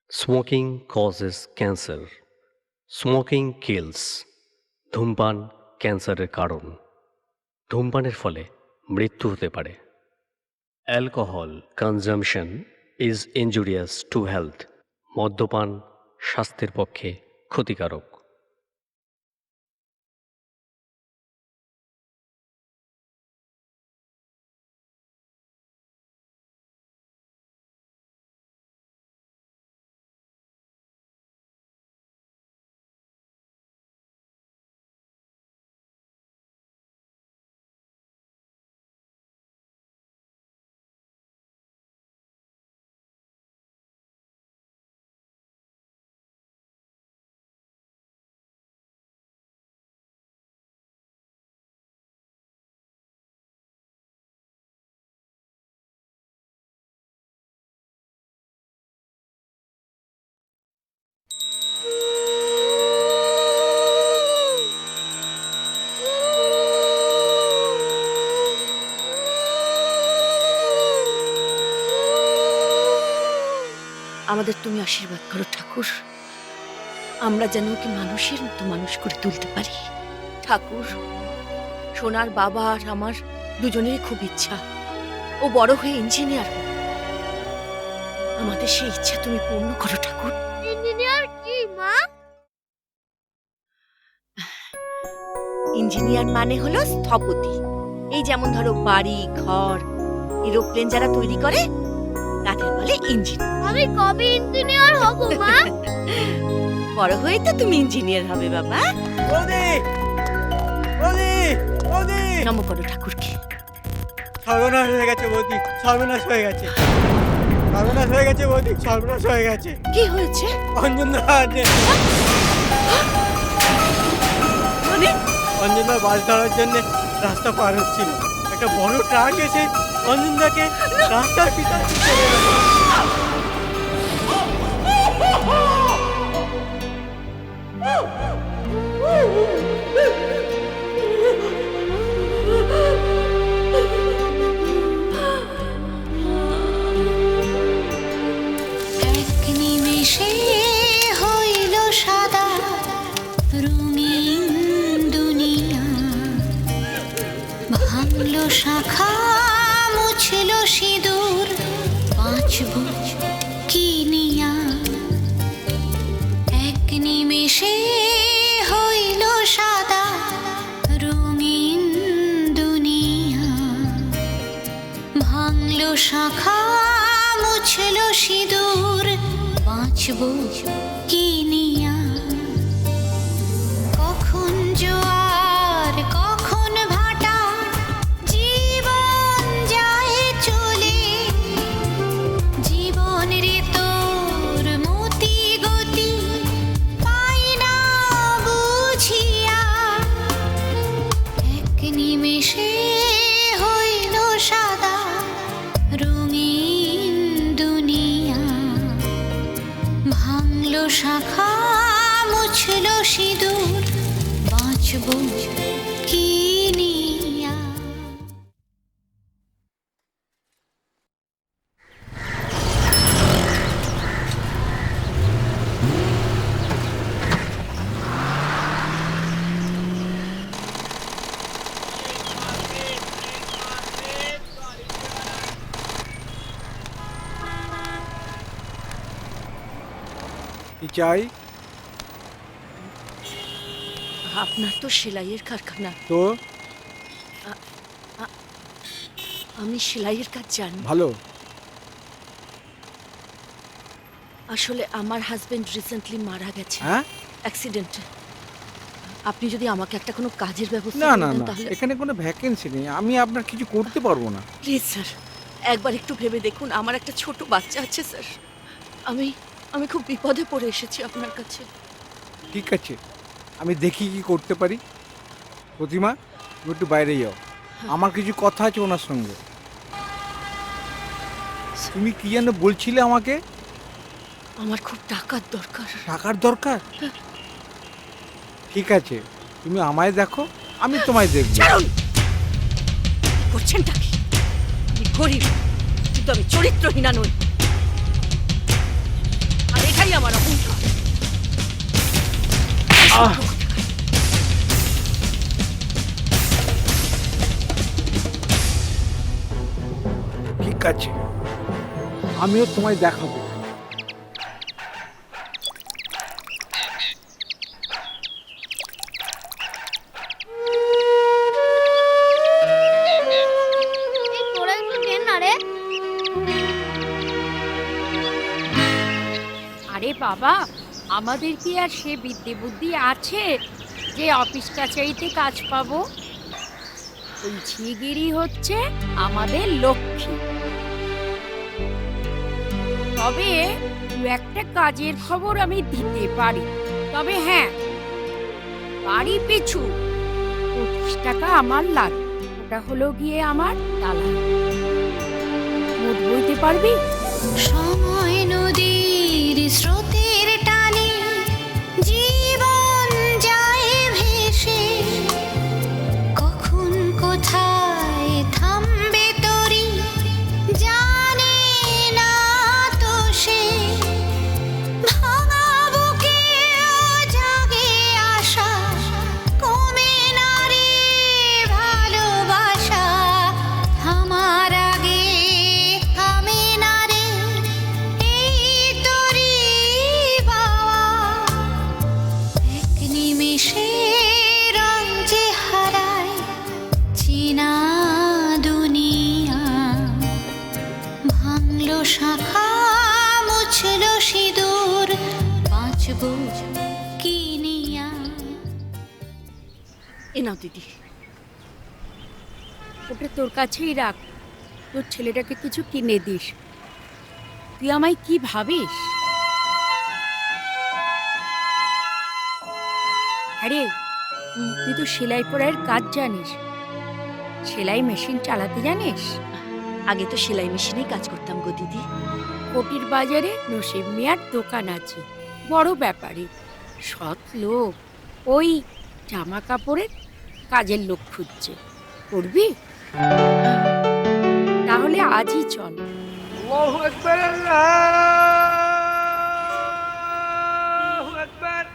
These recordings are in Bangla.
Smoking causes cancer, smoking kills. ধূমপান ক্যান্সারের কারণ। ধূমপানের ফলে মৃত্যু হতে পারে। Alcohol consumption is injurious to health. মদ্যপান স্বাস্থ্যের পক্ষে ক্ষতিকারক। আমাদের তুমি আশীর্বাদ করো ঠাকুর, আমরা যেন ওকে মানুষের মতো মানুষ করে তুলতে পারি। ঠাকুর, সোনার বাবা আর আমার দুজনেরই খুব ইচ্ছা ও বড় হয়ে ইঞ্জিনিয়ার হোক। আমাদের সেই ইচ্ছা তুমি পূর্ণ করো ঠাকুর। ইঞ্জিনিয়ার কি মা? ইঞ্জিনিয়ার মানে হলো স্থপতি। এই যেমন ধরো বাড়ি, ঘর, এরোপ্লেন যারা তৈরি করে তাদের বলে ইঞ্জিনিয়ার। আমি কবে ইঞ্জিনিয়ার হব মা? বড় হয়ে তো তুমি ইঞ্জিনিয়ার হবে বাবা। বৌদি, বৌদি, বৌদি! নম করো ঠাকুরকে। সর্বনাশ হয়ে গেছে বৌদি, সর্বনাশ হয়ে গেছে। সর্বনাশ হয়ে গেছে বৌদি, সর্বনাশ হয়ে গেছে। কি হয়েছে? অঞ্জনদা মানে অঞ্জনদা বাস ধরার জন্য রাস্তা পার হচ্ছিল, একটা বড় ট্রাক এসে অঞ্জনদাকে রাস্তার পিছন চলে গেল। এক নিমেষে হইল সাদা রঙিন দুনিয়া, ভাঙল শাখা মুছল সিঁদুর, বাঁচব কি নিয়া। এক নিমেষে হইল সাদা রঙিন দুনিয়া, ভাঙল শাখা মুছল সিঁদুর, বাঁচব কি নিয়া। কখন জোয়ার কখন ভাটা, জীবন যায় চলে, জীবন রে তোর মতি গতি পাই না বুঝিয়া। এক নিমেষে হইল সাদা রঙিন দুনিয়া, ভাঙল শাখা মুছল সিঁদুর, বাঁচব কি নিয়া। কি চাই? আপনার তো সেলাইয়ের কারখানা, তো আমি সেলাইয়ের কাজ জানি। ভালো। আসলে আমার হাজবেন্ড রিসেন্টলি মারা গেছে হ্যাঁ? অ্যাক্সিডেন্টে। আপনি যদি আমাকে একটা কোনো কাজের ব্যবস্থা না না করে দেন না, তাহলে। এখানে কোনো ভ্যাকেন্সি নেই, আমি আপনার কিছু করতে পারবো না। প্লিজ স্যার, একবার একটু ভেবে দেখুন। আমার একটা ছোট বাচ্চা আছে স্যার। আমি আমি খুব বিপদে পড়ে এসেছি আপনার কাছে। ঠিক আছে, আমি দেখি কি করতে পারি। প্রতিমা, তুমি একটু বাইরে যাও, আমার কিছু কথা আছে ওনার সঙ্গে। তুমি কি যেন বলছিলে আমাকে? আমার খুব টাকার দরকার। টাকার দরকার? ঠিক আছে, তুমি আমায় দেখো, আমি তোমায় দেখব। ছাড়ুন! করছেনটা কি? আমি গরিব, কিন্তু আমি চরিত্রহীনা নই। আর এখানে এটাই আমার অহংকার। ঠিক আছে, আমিও তোমায় দেখাবো। এই তোরা একটু দেন না রে। আরে বাবা, আমাদের কি আর সে বিদ্যে বুদ্ধি আছে যে অফিস কাছারিতে কাজ পাবো? ওই ঝিগিরি হচ্ছে আমাদের লক্ষ্মী। তবে দু একটা কাজের খবর আমি দিতে পারি। তবে হ্যাঁ, বাড়ি পিছু 25 টাকা আমার লাগবে। ওটা হলো গিয়ে আমার দালান। মোট বইতে পারবি? সময় নদীর স্রোতের টানে জীবন যায় ভেসে, কখন কোথায় থামবে তরি জানে না তো সে। ভাঙা বুকে জাগে আশা, কমে না রে ভালোবাসা। থামার আগে থামে না রে এই তরি বাওয়া। এক নিমেষে রং যে হারায় চেনা দুনিয়া। ভাঙলো শাখা মুছলো সিঁদুর, বাঁচবো কি নিয়া। এ নাও দিদি। ওটা তোর কাছেই রাখ। তোর ছেলেটাকে কিছু কিনে দিস। তুই আমায় কি ভাবিস? আরে তুই তো সেলাই পড়াইয়ের কাজ জানিস। সেলাই মেশিন চালাতে জানিস? আগে তো সেলাই মেশিনেই কাজ করতাম গো দিদি। কোটির বাজারে নসিব মিয়ার দোকান আছে, বড় ব্যাপারী, সৎ লোক। ওই জামা কাপড়ের কাজের লোক খুঁজছে। করবি? তাহলে আজই চল। আল্লাহু আকবার, আল্লাহু আকবার,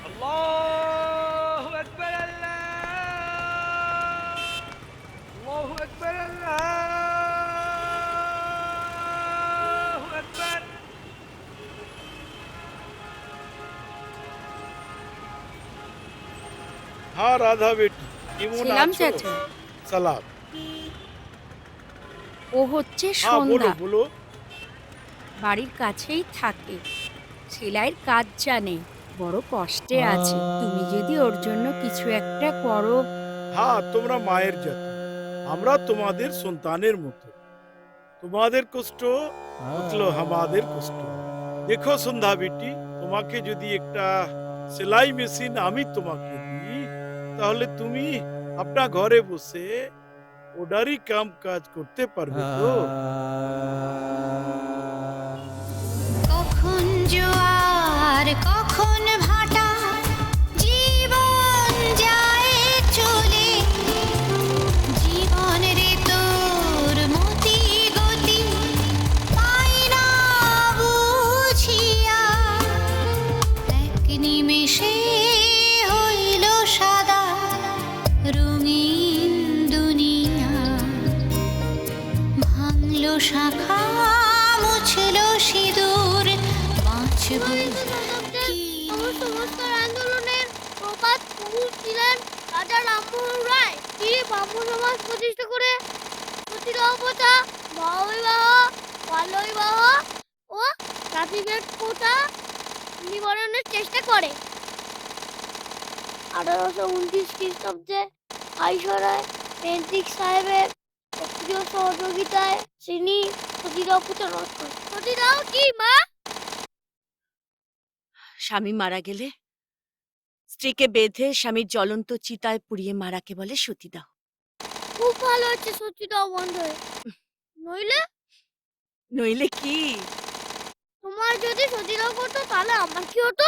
আল্লাহু আকবার, আল্লাহু আকবার, আল্লাহু আকবার। हाँ राधा बेटी केमन ছিলাম আছো? চাচা। সালাম। ও হচ্ছে হ্যাঁ বলো সন্ধ্যা, বলো। বাড়ির কাছেই থাকে, সেলাইয়ের কাজ জানে, বড় কষ্টে আছে। তুমি যদি ওর জন্য কিছু একটা করো। হ্যাঁ তোমরা মায়ের জাতি, আমরা তোমাদের সন্তানের মতো। তোমাদের কষ্ট মতলব আমাদের কষ্ট। দেখো সন্ধ্যা বেটি, তোমাকে যদি একটা সেলাই মেশিন আমি তোমাকে দিই, তাহলে তুমি আপনার ঘরে বসে ওডারই কাম কাজ করতে পারবে তো? কখন জোয়ার কখন ভাটা, জীবন যায় চলে। জীবন রে তোর মতি গতি পাই না বুঝিয়া। এক নিমেষে হইল সাদা রঙিন দুনিয়া। ভাঙলো শাখা মুছলো সিঁদুর, বাঁচবো কি আমার সংস্কার আন্দোলনের প্রপাত পুরুষ ছিলেন রাজা রামমোহন রায়। তিনি ব্রাহ্ম সমাজ প্রতিষ্ঠা করে সতীদাহ প্রথা, মহাবিবাহ, বাল্যবিবাহ ও জাতিভেদ প্রথা নিবারণের চেষ্টা করে। 1829 খ্রিস্টাব্দে আইসরায় পেন্টিক সাহেবের সক্রিয় সহযোগিতায় তিনি সতীদাহ প্রথা রদ করেন। সতীদাহ কি মা? স্বামী মারা গেলে স্ত্রীকে বেঁধে স্বামীর জ্বলন্ত চিতায় পুড়িয়ে মারাকে বলে সতীদাহ। খুব ভালো হচ্ছে সতীদাহ বন্ধ হয়ে। নইলে নইলে কি? তোমার যদি সতীদাহ করতো তাহলে আমার কি হতো?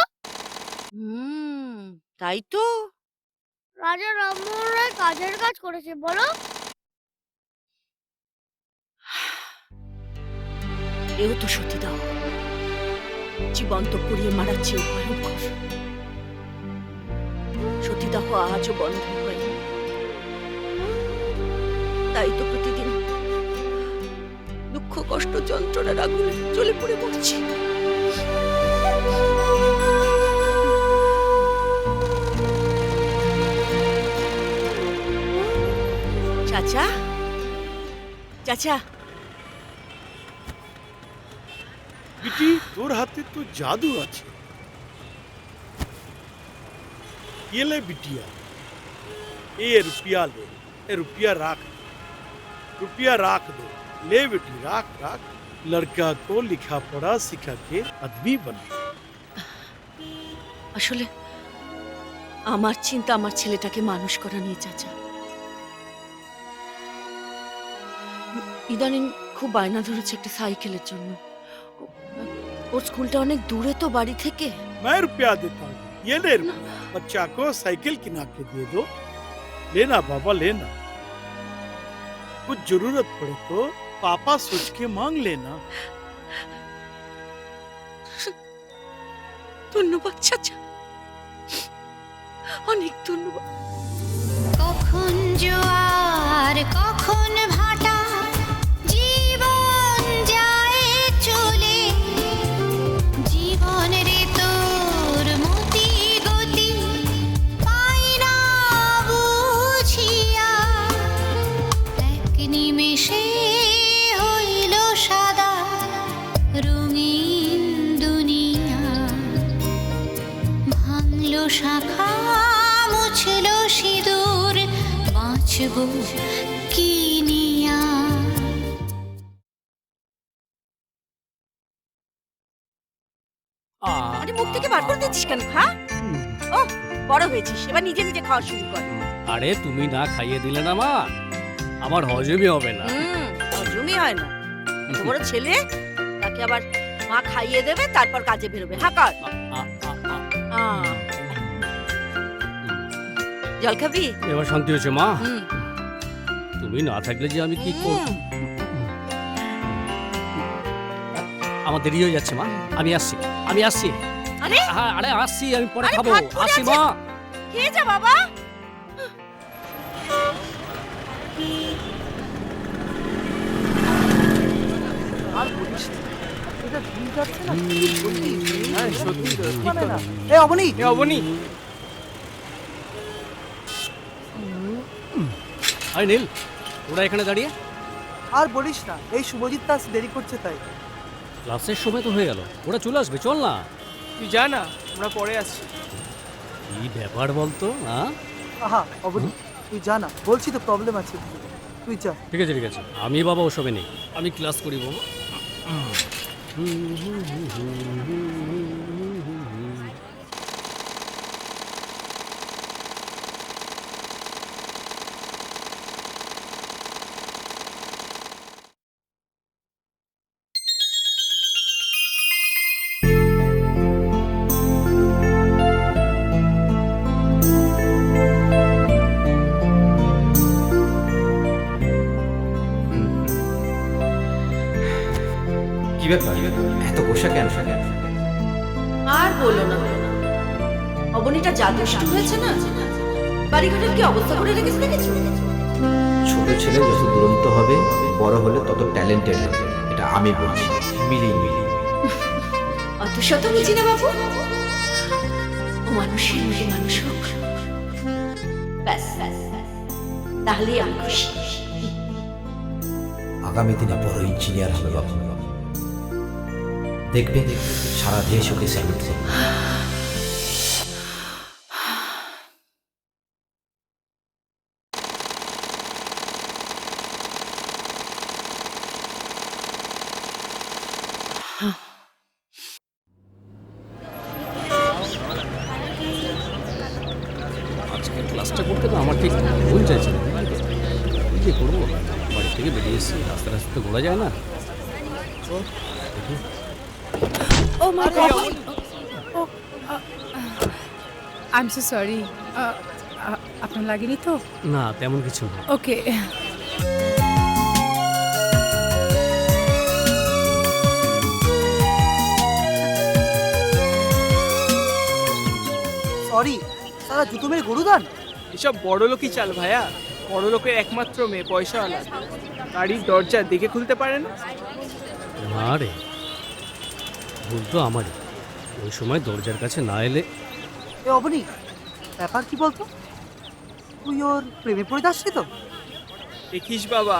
তাই তো। রাজা রামমোহন রায় কাজের কাজ করেছে বলো। এও তো সতীদাহ। জীবন্ত পুড়িয়ে মারার চেয়েও ভয়ঙ্কর। সতীদাহ আজও বন্ধ হয়নি, তাই তো প্রতিদিন দুঃখ কষ্ট যন্ত্রণার আগুনে জ্বলে পড়ে মরছি। চাচা, চাচা, বিটি তোর হাতে তো জাদু আছে। ये ले बिटिया, ये रुपया ले, ये रुपया राख दो। ले बेटी राख राख। लड़का को लिखा पढ़ा सिखा के आदमी बने। আসলে আমার চিন্তা আমার ছেলেটাকে মানুষ করা নিয়ে চাচা। ইদানিং খুব বায়না ধরেছে একটা সাইকেলের জন্য। ওর স্কুলটা অনেক দূরে তো বাড়ি থেকে। मैं रुपया देता हूँ, ये ले रुपया। बच्चा को साइकिल किना के दे दो। लेना बाबा लेना। कुछ जरूरत पड़े तो पापा सोच के मांग लेना। ধন্যবাদ চাচা, অনেক ধন্যবাদ। কখন জোয়ার কখন ভাটা জীবন যায় চলে, জীবন রে তোর মতি গতি পাই না বুঝিয়া, এক নিমেষে হইল সাদা রঙিন দুনিয়া, ভাঙলো শাখা মুছলো সিঁদুর, বাঁচবো কি নিয়া। আরে মুখ থেকে বার করে দিচ্ছিস কেন? হ্যাঁ, ও বড় হয়েছিস, এবার নিজে নিজে খাওয়া শুরু কর। আরে তুমি না খাইয়ে দিলে না মা, আমার হজমই হবে না। হজমই হয় না। এত বড় ছেলে, তাকে আবার মা খাইয়ে দেবে তারপর কাজে বেরোবে। হ্যাঁ কর। জল খাবি? এবার শান্তি হয়েছে মা। হুম। তুমি না থাকলে যে আমি কি করব। আমার দেরি হয়ে যাচ্ছে মা, আমি আসছি। আরে হ্যাঁ, আরে আসছি, আমি পরে আরে খাবো। ভাত পড়ে আসছি আছে। মা। খেয়ে যা বাবা। আরে নীল, ওরা এখানে দাঁড়িয়ে? আর বলিস না, এই শুভজিৎ দাস দেরি করছে তাই। ক্লাসের সময় তো হয়ে গেল, ওরা চলে আসবে, চল না। তুই যা না, আমরা পরে আসছি। কি ব্যাপার বলতো? হ্যাঁ, আহা অবনি, তুই যা না, বলছি তো প্রবলেম আছে, তুই যা। ঠিক আছে ঠিক আছে, আমি বাবা ওসবে নেই, আমি ক্লাস করি বাবা। কি ব্যাপার, এত গোসা কেন? আর বলো না, অবনীটা যা দুষ্টু হয়েছে না, বাড়িঘরের কি অবস্থা করে রেখেছে দেখেছো? ছোট ছেলে যত দুরন্ত হবে, বড় হলে তত ট্যালেন্টেড হবে, এটা আমি বলছি। মিলি অত শত বুঝি না বাবু, ও মানুষের মধ্যে মানুষ হোক, ব্যাস ব্যাস, তাহলেই আমি খুশি। আগামী দিনে বড় ইঞ্জিনিয়ার হবে বাবু, দেখবে সারা দেশ ওকে স্যালুট করবে। আজকের ক্লাসটা করতে তো আমার ঠিক মন চাইছে না। কি যে করবো, বাড়ি থেকে বেরিয়ে এসেছি, রাস্তা রাস্তাতে ঘোরা যায় না। Oh my god, I am so sorry. আপনার লাগেনি তো? না, তেমন কিছু না। ওকে। সরি, সারা জুতো মেরে গরু দান। এসব বড় লোকই চাল ভাইয়া। বড় লোকের একমাত্র মেয়ে পয়সাওয়ালা, গাড়ির দরজা দেখে খুলতে পারে না। না রে, ভুল তো আমারই। ওই সময় দরজার কাছে না এলে। এ অবনী, ব্যাপার কি বলতো? তুই ওর প্রেমে পড়ে যাচ্ছি তো? দেখিস বাবা,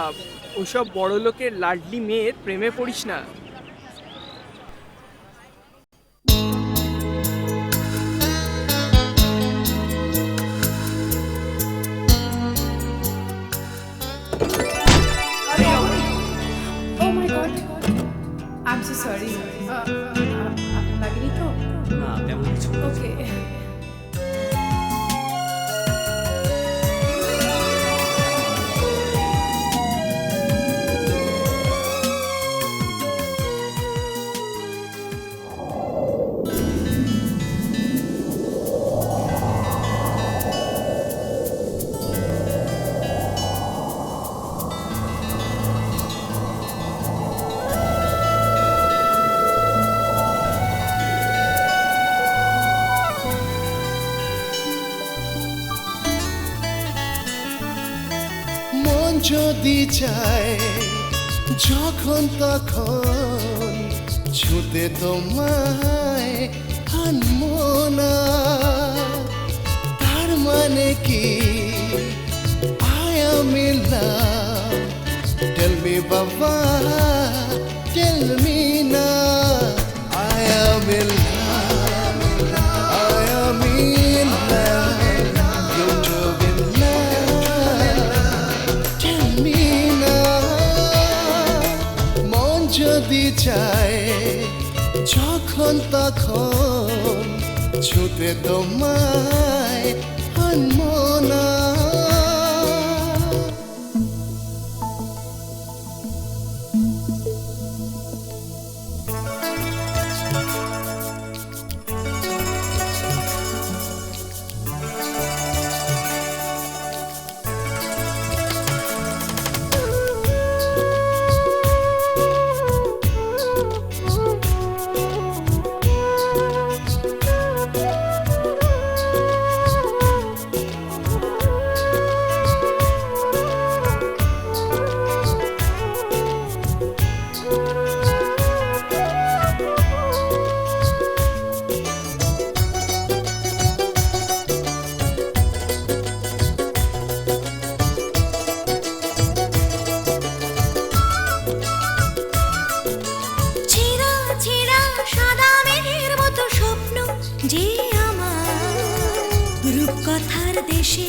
ওসব বড় লোকের লাডলি মেয়ের প্রেমে পড়িস না। Oh my God. I'm so sorry. আপনার লাগেনি তো? না, তেমন কিছু না। Okay. মন যদি চায় যখন তখন ছুতে তোমায় আনবো না, তার মানে কি I am in love? Tell me Baba, tell me now. I am in love, I am in love. You're too in love. Tell me now. মন যদি চায় যখন তখন ছুতে তোমায় আনবো না। ছেঁড়া ছেঁড়া সাদা মেঘের মতো স্বপ্ন যে আমার রূপকথার দেশে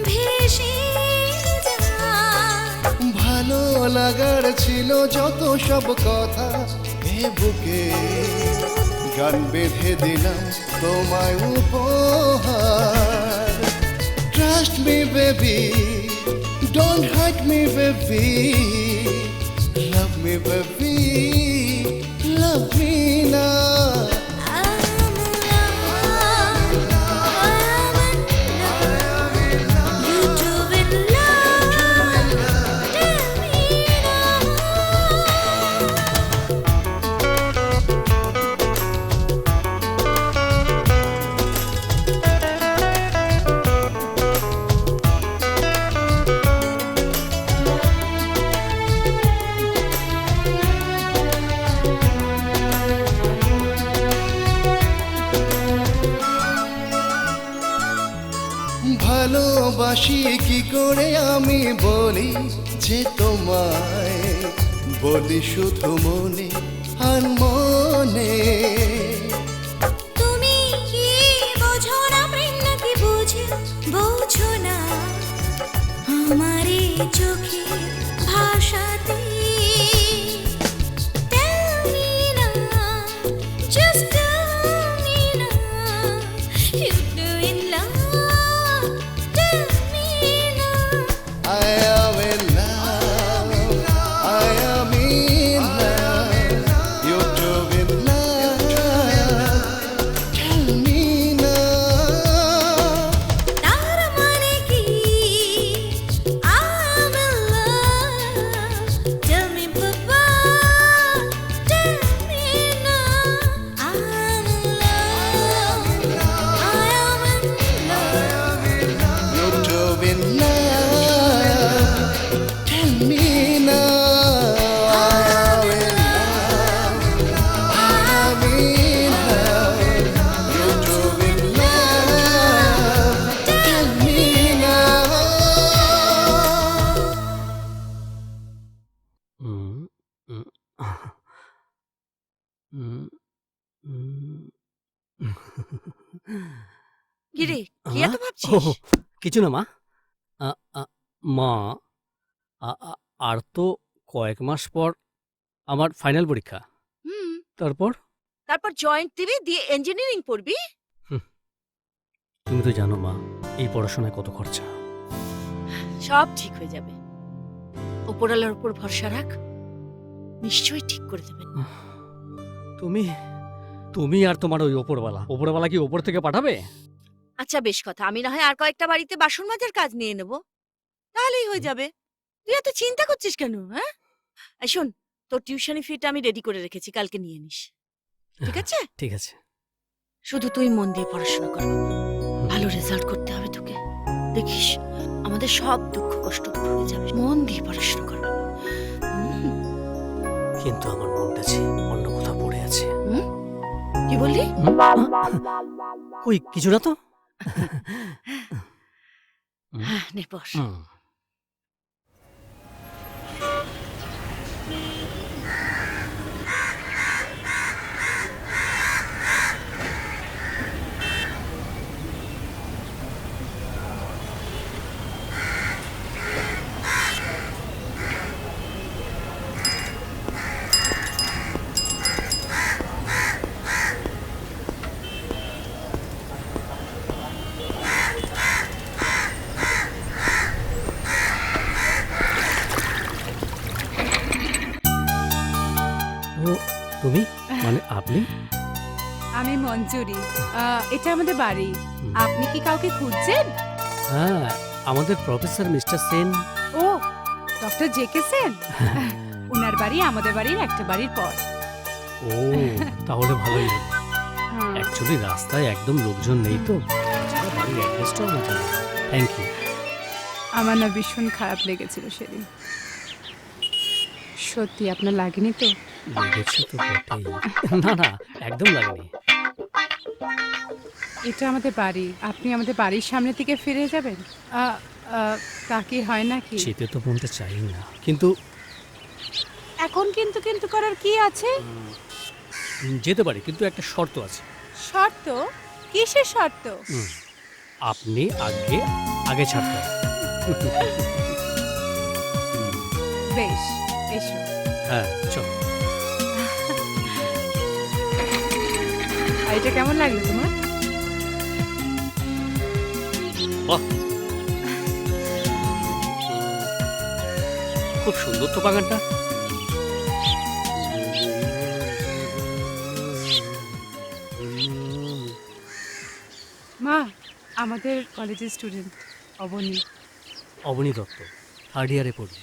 ভেসে যায়। ভালো লাগার ছিল যত সব কথা, এ বুকে গান বেঁধে দিলাম তোমায় উপহার। Trust me baby, don't hurt me baby, love me baby, love me now. ভালোবাসি কি করে আমি বলি যে তোমায়, বলি শুধু মনে আর মনে। তুমি কি বোঝো না প্রেম নাকি বোঝো না আমার এই চোখে ভাষাতে? Tell me now, just tell me now, you doing love? Tell me now. I am in love, I am in love. You're too in love. Tell me now. তার মানে কি I'm in love? Tell me now. I am in love. You're too in love. Tell me now. হুম, হুম, হুম, হুম। কি রে কি এত ও ভাবছিস? কিছু না মা। আ, আ, মা, আর তো কয়েক মাস পর আমার ফাইনাল পরীক্ষা। হুম, তারপর তারপর জয়েন্ট দিবি, দিয়ে ইঞ্জিনিয়ারিং পড়বি। তুমি তো জানো মা, এই পড়াশোনায় কত খরচা। সব ঠিক হয়ে যাবে। ওপরওয়ালার উপর ভরসা রাখ, নিশ্চয়ই ঠিক করে দেবেন। তুমি তুমি আর তোমার ওই ওপরওয়ালা কি ওপর থেকে পাঠাবে? আচ্ছা বেশ কথা, আমি না হয় আর কয়েকটা বাড়িতে বাসন মাজার কাজ নিয়ে নেব, তাহলেই হয়ে যাবে। তুই এত চিন্তা করছিস কেন? হ্যাঁ, এই শোন, তোর টিউশনি ফিটা আমি রেডি করে রেখেছি, কালকে নিয়ে নিস, ঠিক আছে? ঠিক আছে। শুধু তুই মন দিয়ে পড়াশোনা কর, ভালো রেজাল্ট করতে হবে তোকে। দেখিস আমাদের সব দুঃখ কষ্ট দূর হয়ে যাবে, মন দিয়ে পড়াশোনা কর। কিন্তু আমার মনটা যে অন্য কোথাও পড়ে আছে। কি বললি? ওই কিছু না তো। নে বস। ও তুমি, মানে আপনি? আমি মঞ্জুরি, এটা আমাদের বাড়ি। আপনি কি কাউকে খুঁজছেন? হ্যাঁ, আমাদের প্রফেসর মিস্টার সেন। ও, ডক্টর জেকে সেন। ওনার বাড়ি আমাদের বাড়ির একটা বাড়ির পর। ও তাহলে ভালোই হলো। হ্যাঁ। অ্যাকচুয়ালি রাস্তায় একদম লোকজন নেই তো, তাছাড়া বাড়ির অ্যাড্রেসটাও আমার জানা। Thank you. আমার না ভীষণ খারাপ লেগেছিল সেদিন। সত্যি আপনার লাগেনি তো? লেগেছে তো বটেই। না না, একদম লাগেনি। এটা আমাদের বাড়ি, আপনি আমাদের বাড়ির সামনে থেকে ফিরে যাবেন? তা কি হয় নাকি? যেতে তো মনটা চাই না, কিন্তু এখন কিন্তু কিন্তু করার কি আছে? যেতে পারি, কিন্তু একটা শর্ত আছে। শর্ত? কিসের শর্ত? আপনি আগে ছাড়তে হবে। বেশ, এসো। হ্যাঁ চলো। আর এটা কেমন লাগলো তোমার? বাহ, খুব সুন্দর তো বাগানটা। মা, আমাদের কলেজের স্টুডেন্ট অবনী। অবনী দত্ত, থার্ড ইয়ারে পড়ি।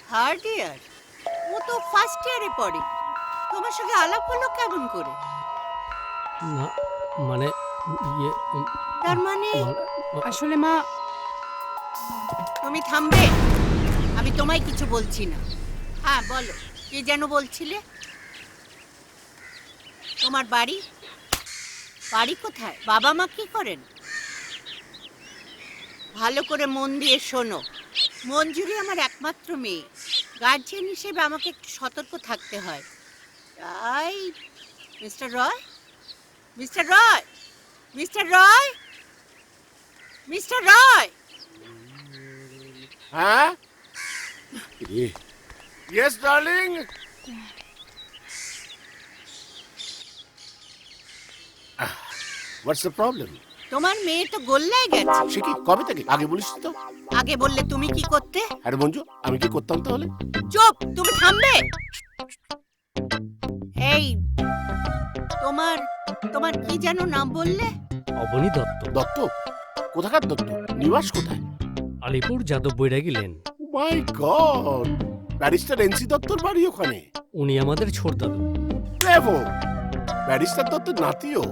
Third year? ও তো ফার্স্ট ইয়ারে পড়ে। তোমার সঙ্গে আলাপ হলো কেমন করে? না মানে ইয়ে তার মানে আসলে মা, তুমি থামবে, আমি তোমায় কিছু বলছি না। হ্যাঁ বলো, কি যেন বলছিলে? তোমার বাড়ি বাড়ি কোথায়? বাবা মা কি করেন? ভালো করে মন দিয়ে শোনো, মঞ্জুরি আমার একমাত্র মেয়ে। গার্জিয়ান হিসেবে আমাকে একটু সতর্ক থাকতে হয়। তাই মিস্টার রয়, মিস্টার রয়, মিস্টার রয়, মিস্টার রয়। হ্যাঁ? Yes darling. What's the problem? তোমার মেয়ে তো গোল্লায় গেছে। সে কি কবে থেকে? আগে বলিস তো। আগে বললে তুমি কি করতে? আরে মঞ্জু, আমি কি করতাম তাহলে? চুপ, তুমি থামবে। এই তোমার তোমার কি যেন নাম বললে? অবনী দত্ত। দত্ত? কোথাকার দত্ত? নিবাস কোথায়? আলিপুর যাদব বৈরাগী লেন। মাই গড, ব্যারিস্টার এনসি দত্তর বাড়ি ওখানে? উনি আমাদের ছোট দাদু। ব্রাভো! ব্যারিস্টার দত্তের নাতিও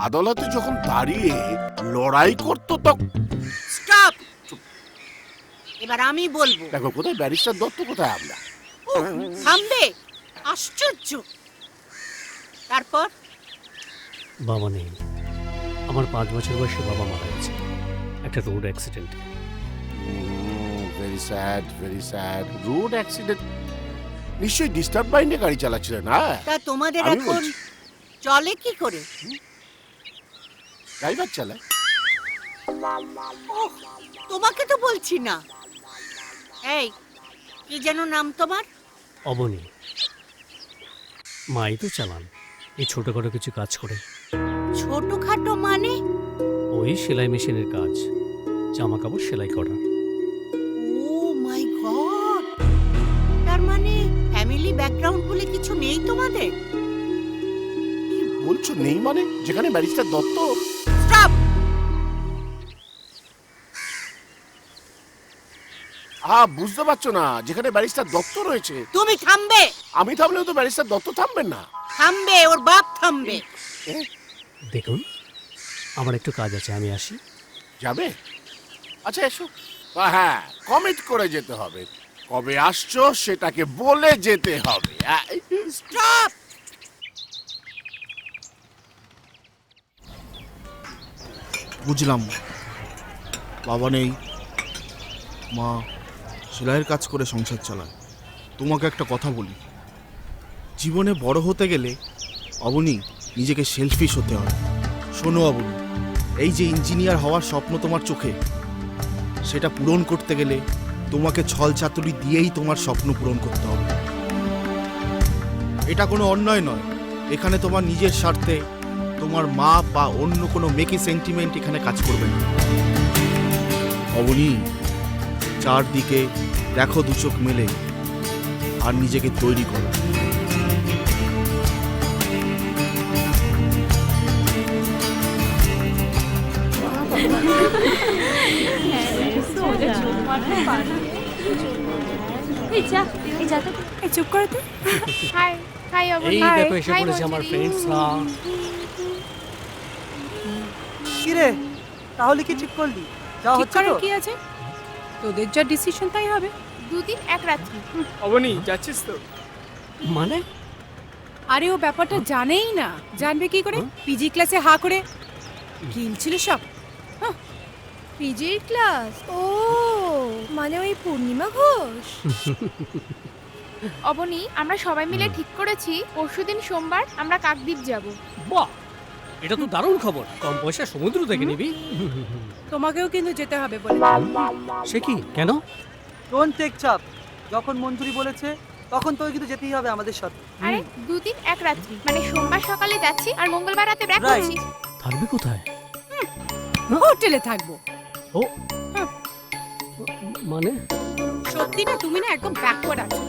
আদালতে যখন দাঁড়িয়ে লড়াই করতো তখন। স্টপ! এবার আমি বলবো। দেখো কোথায় ব্যারিস্টার দত্ত, কোথায় আমরা? উফ, থামবে, আশ্চর্য। তারপর বাবা নেই, আমার 5 বছর বয়সে বাবা মারা গেছে একটা রোড অ্যাক্সিডেন্টে। Very sad, very sad. Road accident? নিশ্চয়ই ডিস্টার্ব মাইন্ডে গাড়ি চালাচ্ছিলেন। হ্যাঁ, তা তোমাদের আমি এখন বলছি। চলে কি করে? ড্রাইভার চালায়। ওহ, তোমাকে তো বলছি না। এই, কি যেন নাম তোমার? অবনী। মাই তো চালান, এই ছোটখাটো কিছু কাজ করে। ছোটখাটো মানে? ওই সেলাই মেশিনের কাজ, জামা কাপড় সেলাই করা। ও মাই গড, তার মানে ফ্যামিলি ব্যাকগ্রাউন্ড বলে কিছু নেই তোমাদের? কি বলছো নেই মানে? যেখানে ব্যারিস্টার দত্ত। স্টপ! বুঝতে পারছো না? যেখানে ব্যারিস্টার দত্ত রয়েছে। তুমি থামবে। আমি থামলেও তো ব্যারিস্টার দত্ত থামবেন না। থামবে, ওর বাপ থামবে। দেখুন, আমার একটু কাজ আছে, আমি আসি। যাবে? আচ্ছা এসো। হ্যাঁ, কমিট করে যেতে হবে। কবে আসছো সেটাকে বলে যেতে হবে। স্টপ! বুঝলাম, বাবা নেই, মা সেলাইয়ের কাজ করে সংসার চালায়। তোমাকে একটা কথা বলি, জীবনে বড় হতে গেলে অবনী নিজেকে সেলফিশ হতে হয়। শোনো অবনী, এই যে ইঞ্জিনিয়ার হওয়ার স্বপ্ন তোমার চোখে, সেটা পূরণ করতে গেলে তোমাকে ছল চাতুরি দিয়েই তোমার স্বপ্ন পূরণ করতে হবে। এটা কোনো অন্যায় নয়। এখানে তোমার নিজের স্বার্থে তোমার মা বা অন্য কোনো মেকি সেন্টিমেন্ট এখানে কাজ করবে না। অবনী, চারদিকে দেখো, দু চোখ মেলে, আর নিজেকে তৈরি করো। চুপ করো তো। হাই হাই এই অবনী। দেখো এসে পড়েছে আমার ফ্রেন্ডসরা। কি রে, তাহলে কি ঠিক করলি? যা ঠিক হচ্ছে করার তো? কি আছে? তোদের যা ডিসিশন তাই হবে। 2 দিন 1 রাত্রি। অবনী যাচ্ছিস তো? মানে আরে ও ব্যাপারটা জানেই না, জানবে কি করে? পিজি ক্লাসে হা করে গিলছিল সব। পিজির ক্লাস? ও মানে ওই পূর্ণিমা ঘোষ। অবনী, আমরা সবাই মিলে ঠিক করেছি পরশুদিন সোমবার আমরা কাকদ্বীপ যাব। বাহ, এটা তো দারুণ খবর। কম পয়সা সমুদ্র দেখে নিবি। তোমাকেও কিন্তু যেতে হবে বলে। সে কি, কেন? ডোন্ট টেক চাপ। যখন মঞ্জুরি বলেছে তখন তো কিন্তু যেতেই হবে আমাদের সাথে। আরে 2 দিন 1 রাত্রি মানে সোমবার সকালে যাচ্ছি আর মঙ্গলবার রাতে ব্যাক Right. করছি। থাকবে কোথায়? হোটেলে থাকবো। ও মানে সত্যি না, তুমি না একদম ব্যাকওয়ার্ড আছো।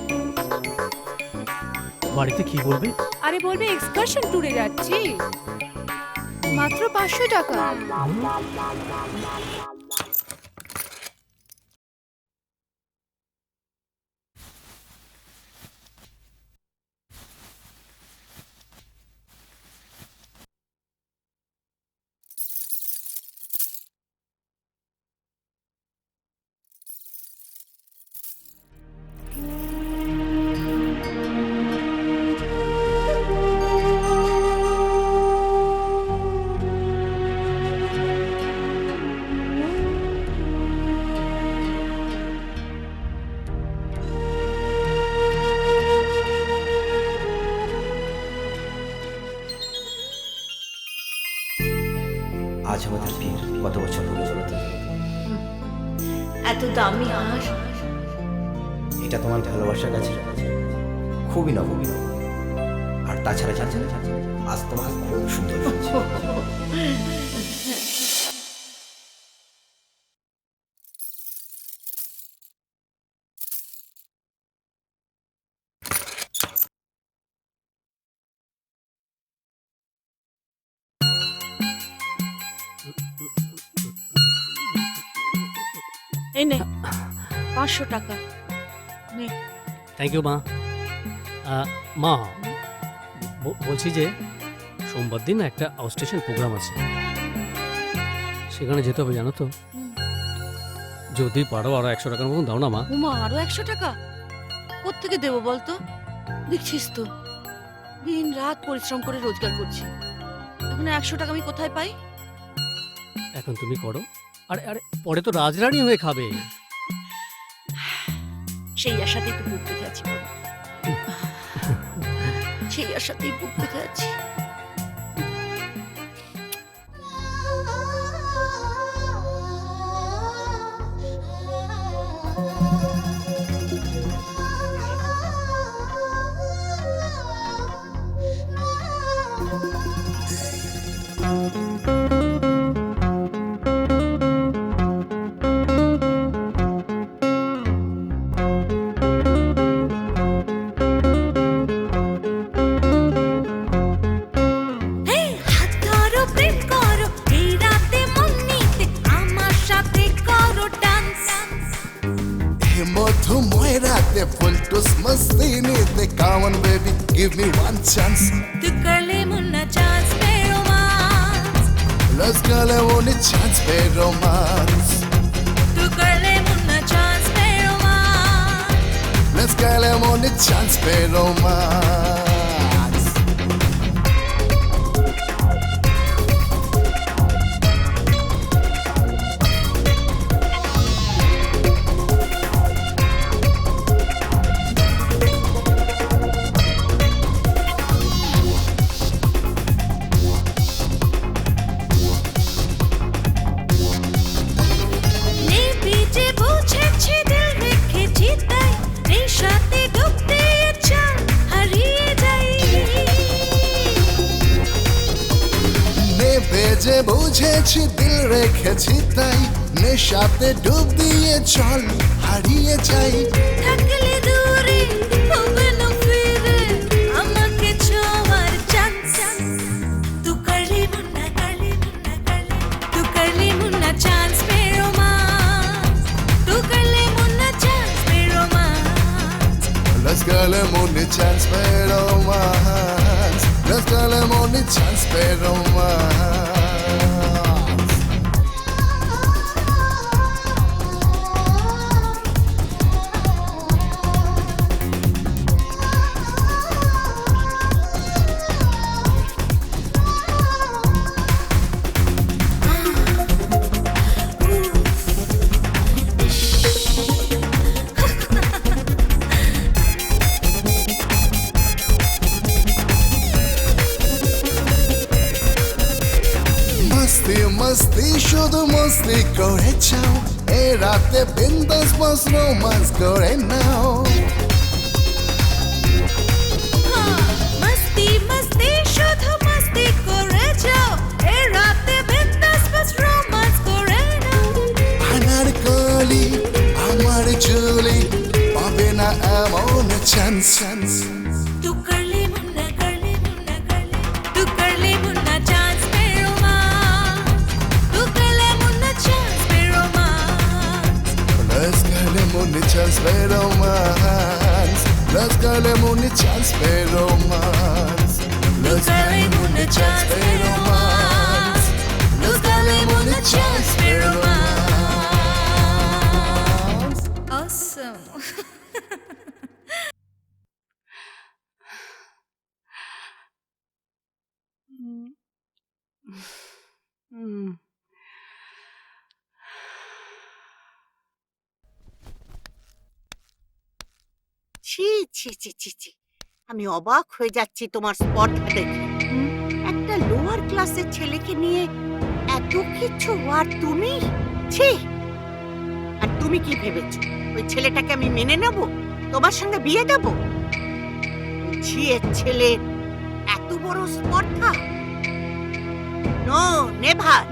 বাড়িতে কি বলবে? আরে বলবে এক্সকারশন ট্যুরে যাচ্ছি। মাত্র 500 টাকা। আজ আমাদের বিয়ে কত বছর হলো বলো তো? এত দামি হার। এটা তোমার ভালোবাসার কাছে খুবই নবীন। আর তাছাড়া জানছে না, আজ তোমাকে খুব সুন্দর লাগছে। এই নে 500 টাকা। নে। থ্যাংক ইউ মা। মা, বলছি যে সোমবার দিন একটা আউটস্টেশন প্রোগ্রাম আছে, সেখানে যেতে হবে জানো তো। যদি পারো আরো 100 টাকার মতন দাও না মা। উমা, আরো 100 টাকা কোত্থেকে দেবো বলতো? দেখছিস তো দিন রাত পরিশ্রম করে রোজগার করছি, এখন 100 টাকা আমি কোথায় পাই? এখন তুমি করো, আরে আরে পরে তো রাজরানী হয়ে খাবে। সেই আশাতেই তো বুক পেতে আছি বাবা, সেই আশাতেই বুক পেতে আছি। মধুময় রাতে ফুলটুস মস্তি নিতে come on baby give me one chance तू कर ले मुन्ना चांस पे romance let's go only chance पे romance तू कर ले मुन्ना चांस पे romance let's go only chance पे romance যে বুঝেছি দিল রেখেছি তাই নেশাতে ডুব দিয়ে চল হারিয়ে যাই থাকলে দূরে হবে না ফিরে আমাকে ছোঁয়ার চান্স तू कर ले मुन्ना तू कर ले मुन्ना चांस पे रोमांस तू कर ले मुन्ना चांस पे romance let's go only chance पे romance let's go only chance पे romance मस्ती शुद्ध मस्ती करे जाओ ए राते बिंदास बस रोमांस करे नाओ मस्ती मस्ती शुद्ध मस्ती करे जाओ ए राते बिंदास बस रोमांस करे नाओ अनारकली আমার চুলি পাবে না এমন চান্স तू कर ले मुन्ना तू कर ले मुन्ना चांस पे रोमांस तू कर ले मुन्ना चांस पे romance let's go only chance पे romance let's go only chance पे romance let's go only chance पे romance let's go only chance पे romance awesome ছি ছি ছি ছি ছি আমি অবাক হয়ে যাচ্ছি তোমার স্পর্ধা দেখে একটা লোয়ার ক্লাসের ছেলেকে নিয়ে এত কিছু আর তুমি ছি আর তুমি কি ভেবেছো ওই ছেলেটাকে আমি মেনে নেব তোমার সঙ্গে বিয়ে দেব ওই ঝিয়ের ছেলে এত বড় স্পর্ধা no never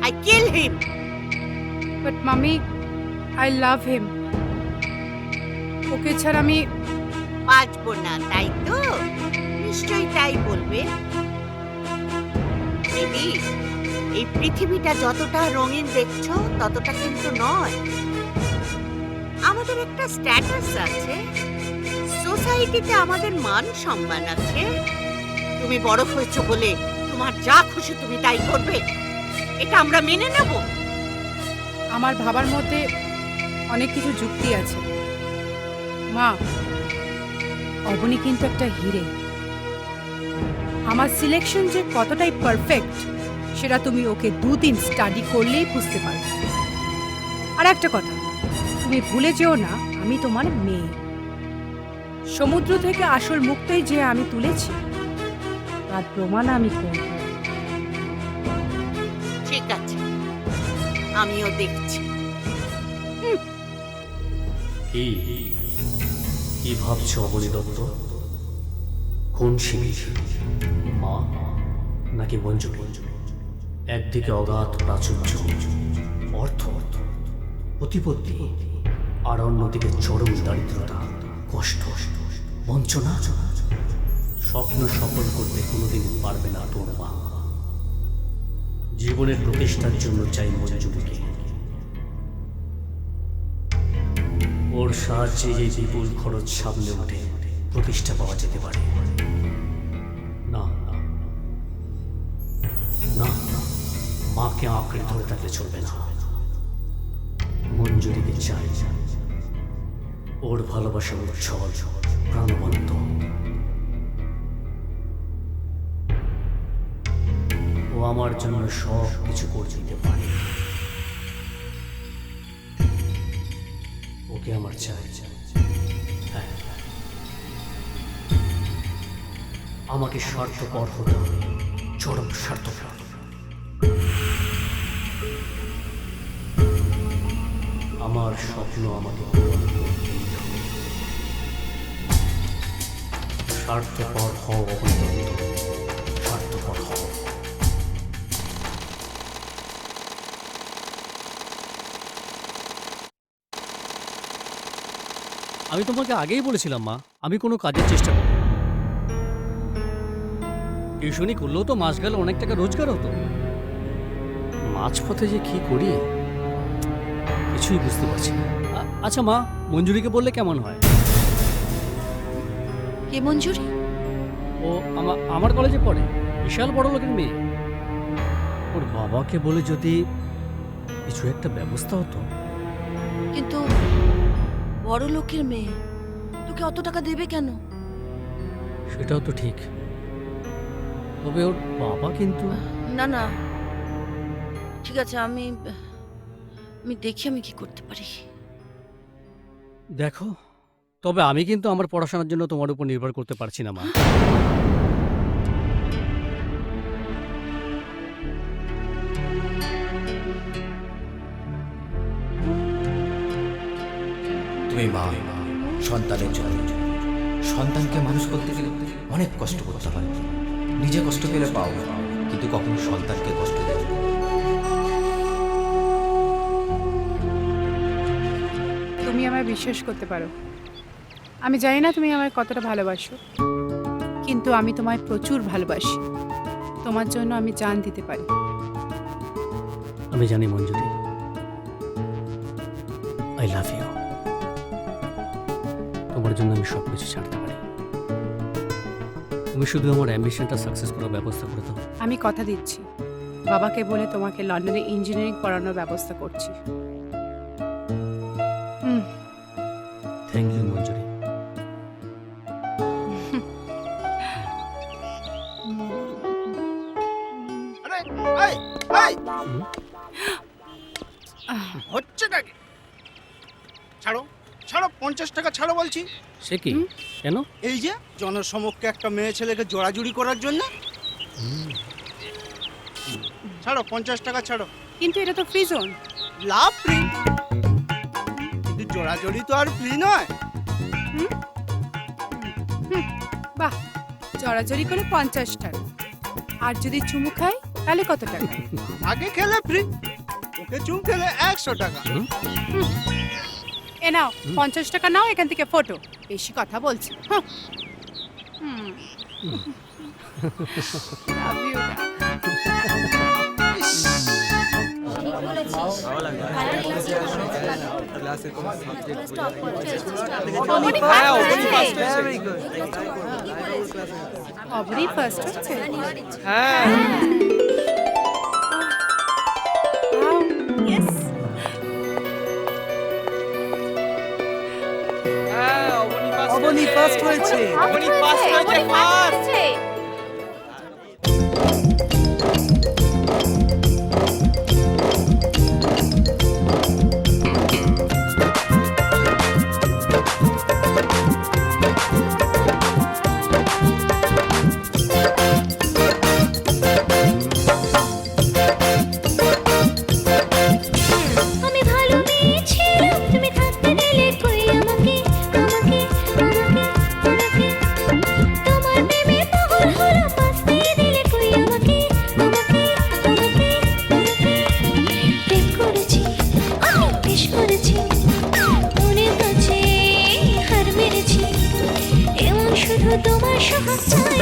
I kill him but মামি আই লাভ হিম ওকে ছাড়া আমি বাঁচবো না তাই তো নিশ্চয়ই তাই বলবে বেবি এই পৃথিবীটা যতটা রঙিন দেখছো ততটা কিন্তু নয় আমাদের একটা স্ট্যাটাস আছে সোসাইটিতে আমাদের মান সম্মান আছে তুমি বড় হয়েছো বলে তোমার যা খুশি তুমি তাই করবে এটা আমরা মেনে নেব আমার ভাবার মধ্যে অনেক কিছু যুক্তি আছে। মা, অবনী কিন্তু একটা হিরে। আমার সিলেকশন যে কতটাই পারফেক্ট সেটা তুমি ওকে 2 দিন স্টাডি করলেই বুঝতে পারবে। আর একটা কথা, তুমি ভুলে যেও না আমি তোমার মেয়ে। সমুদ্র থেকে আসল মুক্তই যে আমি তুলেছি তার প্রমাণ আমি করব। ঠিক আছে, আমিও দেখছি। কি কি ভাবছো অবনী দত্ত? কোন শিবির, মা নাকি মঞ্জুরি? একদিকে অগাধ প্রাচুর্য, অর্থ, প্রতিপত্তি, আর অন্যদিকে চরম দারিদ্রতা, কষ্ট, বঞ্চনা। স্বপ্ন সফল করতে কোনোদিন পারবে না তোর মা। জীবনের প্রতিষ্ঠার জন্য চাই মঞ্জুরিকে। ওর সাহায্যে এই বিপুল খরচ সামনে উঠে প্রতিষ্ঠা পাওয়া যেতে পারে। না না না, মাকে আঁকড়ে ধরে থাকলে চলবে না। মঞ্জুরিকে চাই ওর ভালোবাসা উচ্ছল, প্রাণবন্ত। ও আমার জন্য সব কিছু করে দিতে পারে। ওকে আমার চাই। হ্যাঁ, আমাকে স্বার্থপর হতে হবে, চরম স্বার্থপর। আমার স্বপ্ন আমাকে পূরণ করতেই হবে। স্বার্থপর হও অবনী দত্ত, স্বার্থপর হও। আমি তোমাকে আগেই বলেছিলাম মা, আমি কোনো কাজের চেষ্টা করব। টিউশনি করলেও তো মাস গেলে অনেক টাকা রোজগার হতো। মাঝপথে যে কি করি কিছুই বুঝতে পারছি না। আচ্ছা মা, মঞ্জুরিকে বললে কেমন হয়? কে মঞ্জুরি? ও আমার কলেজে পড়ে, বিশাল বড় লোকের মেয়ে। ওর বাবাকে বলে যদি কিছু একটা ব্যবস্থা হতো। কিন্তু বড় লোকের মেয়ে, তোকে অত টাকা দেবে কেন? সেটাও তো ঠিক, তবে ওর বাবা কিন্তু। না না, ঠিক আছে, আমি দেখি আমি কি করতে পারি। দেখো, তবে আমি কিন্তু আমার পড়াশোনার জন্য তোমার উপর নির্ভর করতে পারছি না মা। তুমি মা, সন্তানের জন্য। সন্তানকে মানুষ করতে গেলে অনেক কষ্ট করতে হয়। নিজে কষ্ট পেলে পাও, কিন্তু কখনো সন্তানকে কষ্ট দেবে না। তুমি আমায় বিশ্বাস করতে পারো। আমি জানি না তুমি আমায় কতটা ভালোবাসো, কিন্তু আমি তোমায় প্রচুর ভালোবাসি। তোমার জন্য আমি জান দিতে পারি। আমি জানি মঞ্জুরি, আই লাভ ইউ। তোমার জন্য আমি সব কিছু ছাড়তে পারি। তুমি শুধু আমার অ্যাম্বিশনটা সাকসেস করার ব্যবস্থা করে দাও। আমি কথা দিচ্ছি, বাবাকে বলে তোমাকে লন্ডনে ইঞ্জিনিয়ারিং পড়ানোর ব্যবস্থা করছি। থ্যাংক ইউ মঞ্জুরি। হচ্ছে নাকি? ছাড়ো ছাড়ো, 50 টাকা ছাড়ো বলছি। সে কি? কেন? এই যে জনসমক্ষে একটা মেয়ে ছেলেকে জোড়াজুড়ি করার জন্য। ছাড়ো, 50 টাকা ছাড়ো। কিন্তু এটা তো ফ্রি জোন। লাভ ফ্রি, কিন্তু জোড়াজুড়ি তো আর ফ্রি নয়। বাহ, জড়াজড়ি করে 50 টাকা, আর যদি চুমু খাই তাহলে কত টাকা? আগে খেলে ফ্রি, ওকে চুম খেলে 100 টাকা। এ নাও 50 টাকা নাও, এখান থেকে ফটো। বেশি কথা বলছি। অবনী ফার্স্ট হচ্ছে। অবনী ফার্স্ট হয়েছে। অবনী ফার্স্ট হয়েছে, ফার্স্ট হয়েছে। আমি ভালো মেয়ে ছিলাম, তুমি থাকতে দিলে কই আমাকে, আমাকে, আমাকে, আমাকে। তোমার প্রেমে পাগল হলাম, বাঁচতে দিলে কই আমাকে, আমাকে, আমাকে, আমাকে। প্রেম করেছি, আমি বেশ করেছি, মনের কাছে হার মেরেছি। এমন শুধু তোমার সোহাগ চাই,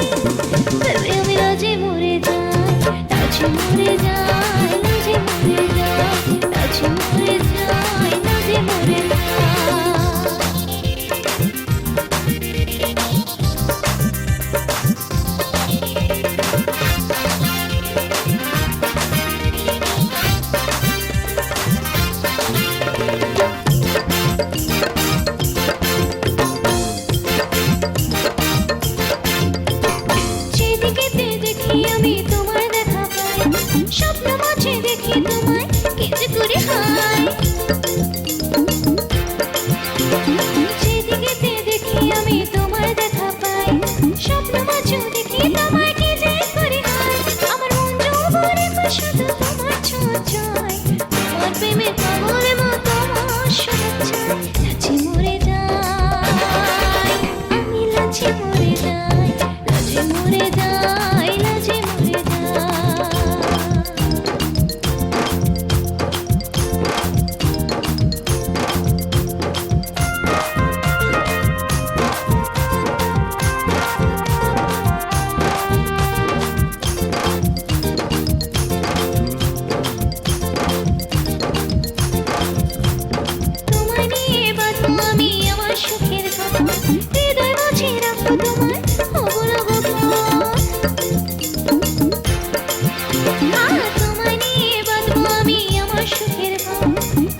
তবে আমি লাজে মরে যাই, লাজে মরে যাই, লাজে মরে যাই, লাজে মরে যাই, লাজে মরে যাই। যেদিকেতে দেখি আমি তোমার দেখা পাই, স্বপ্ন মাঝে দেখি তোমায় কি যে করে হায়। যেদিকেতে দেখি আমি তোমার দেখা পাই, স্বপ্ন মাঝে দেখি তোমায় কি যে করে হায়। আমার মন যৌবনে শুধু তোমার ছোঁয়া চায়, তোমার প্রেমে পাগলের মতো আমার সোহাগ চাই। লাজে মরে যাই, আমি লাজে মরে যাই, লাজে মরে যাই, লাজে মরে যাই। তোমায় নিয়ে বাঁধবো আমি আমার সুখের কথা, হৃদয় মাঝে রাখবো তোমায় অবলব তোমায় নিয়ে বাঁধবো আমি আমার সুখের কথা,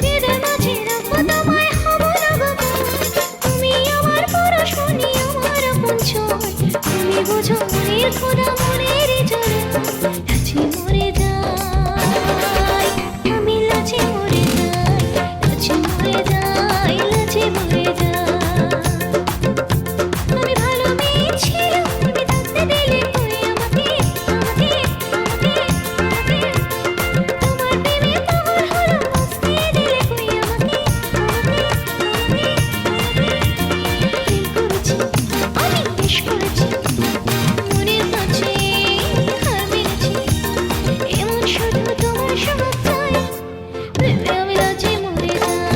হৃদয় মাঝে রাখবো তোমায় অবলব। তুমি আমার পরশমণি, আমার আপনজন, তুমি বোঝো মনের খোদা, মনের জল। লাজে মরে যাই, আমি লাজে মরে যাই, লাজে মরে যাই, লাজে মরে যাই। আমি ভালো মেয়ে ছিলাম, তুমি থাকতে দিলে কই আমাকে, আমাকে, আমাকে, আমাকে। তোমার প্রেমে পাগল হলাম, বাঁচতে দিলে কই আমাকে, আমাকে, আমাকে, আমাকে। প্রেম করেছি, আমি বেশ করেছি, মনের কাছে হার মেরেছি। এমন শুধু তোমার সোহাগ চাই, প্রেমে আমি লাজে মরে যাই,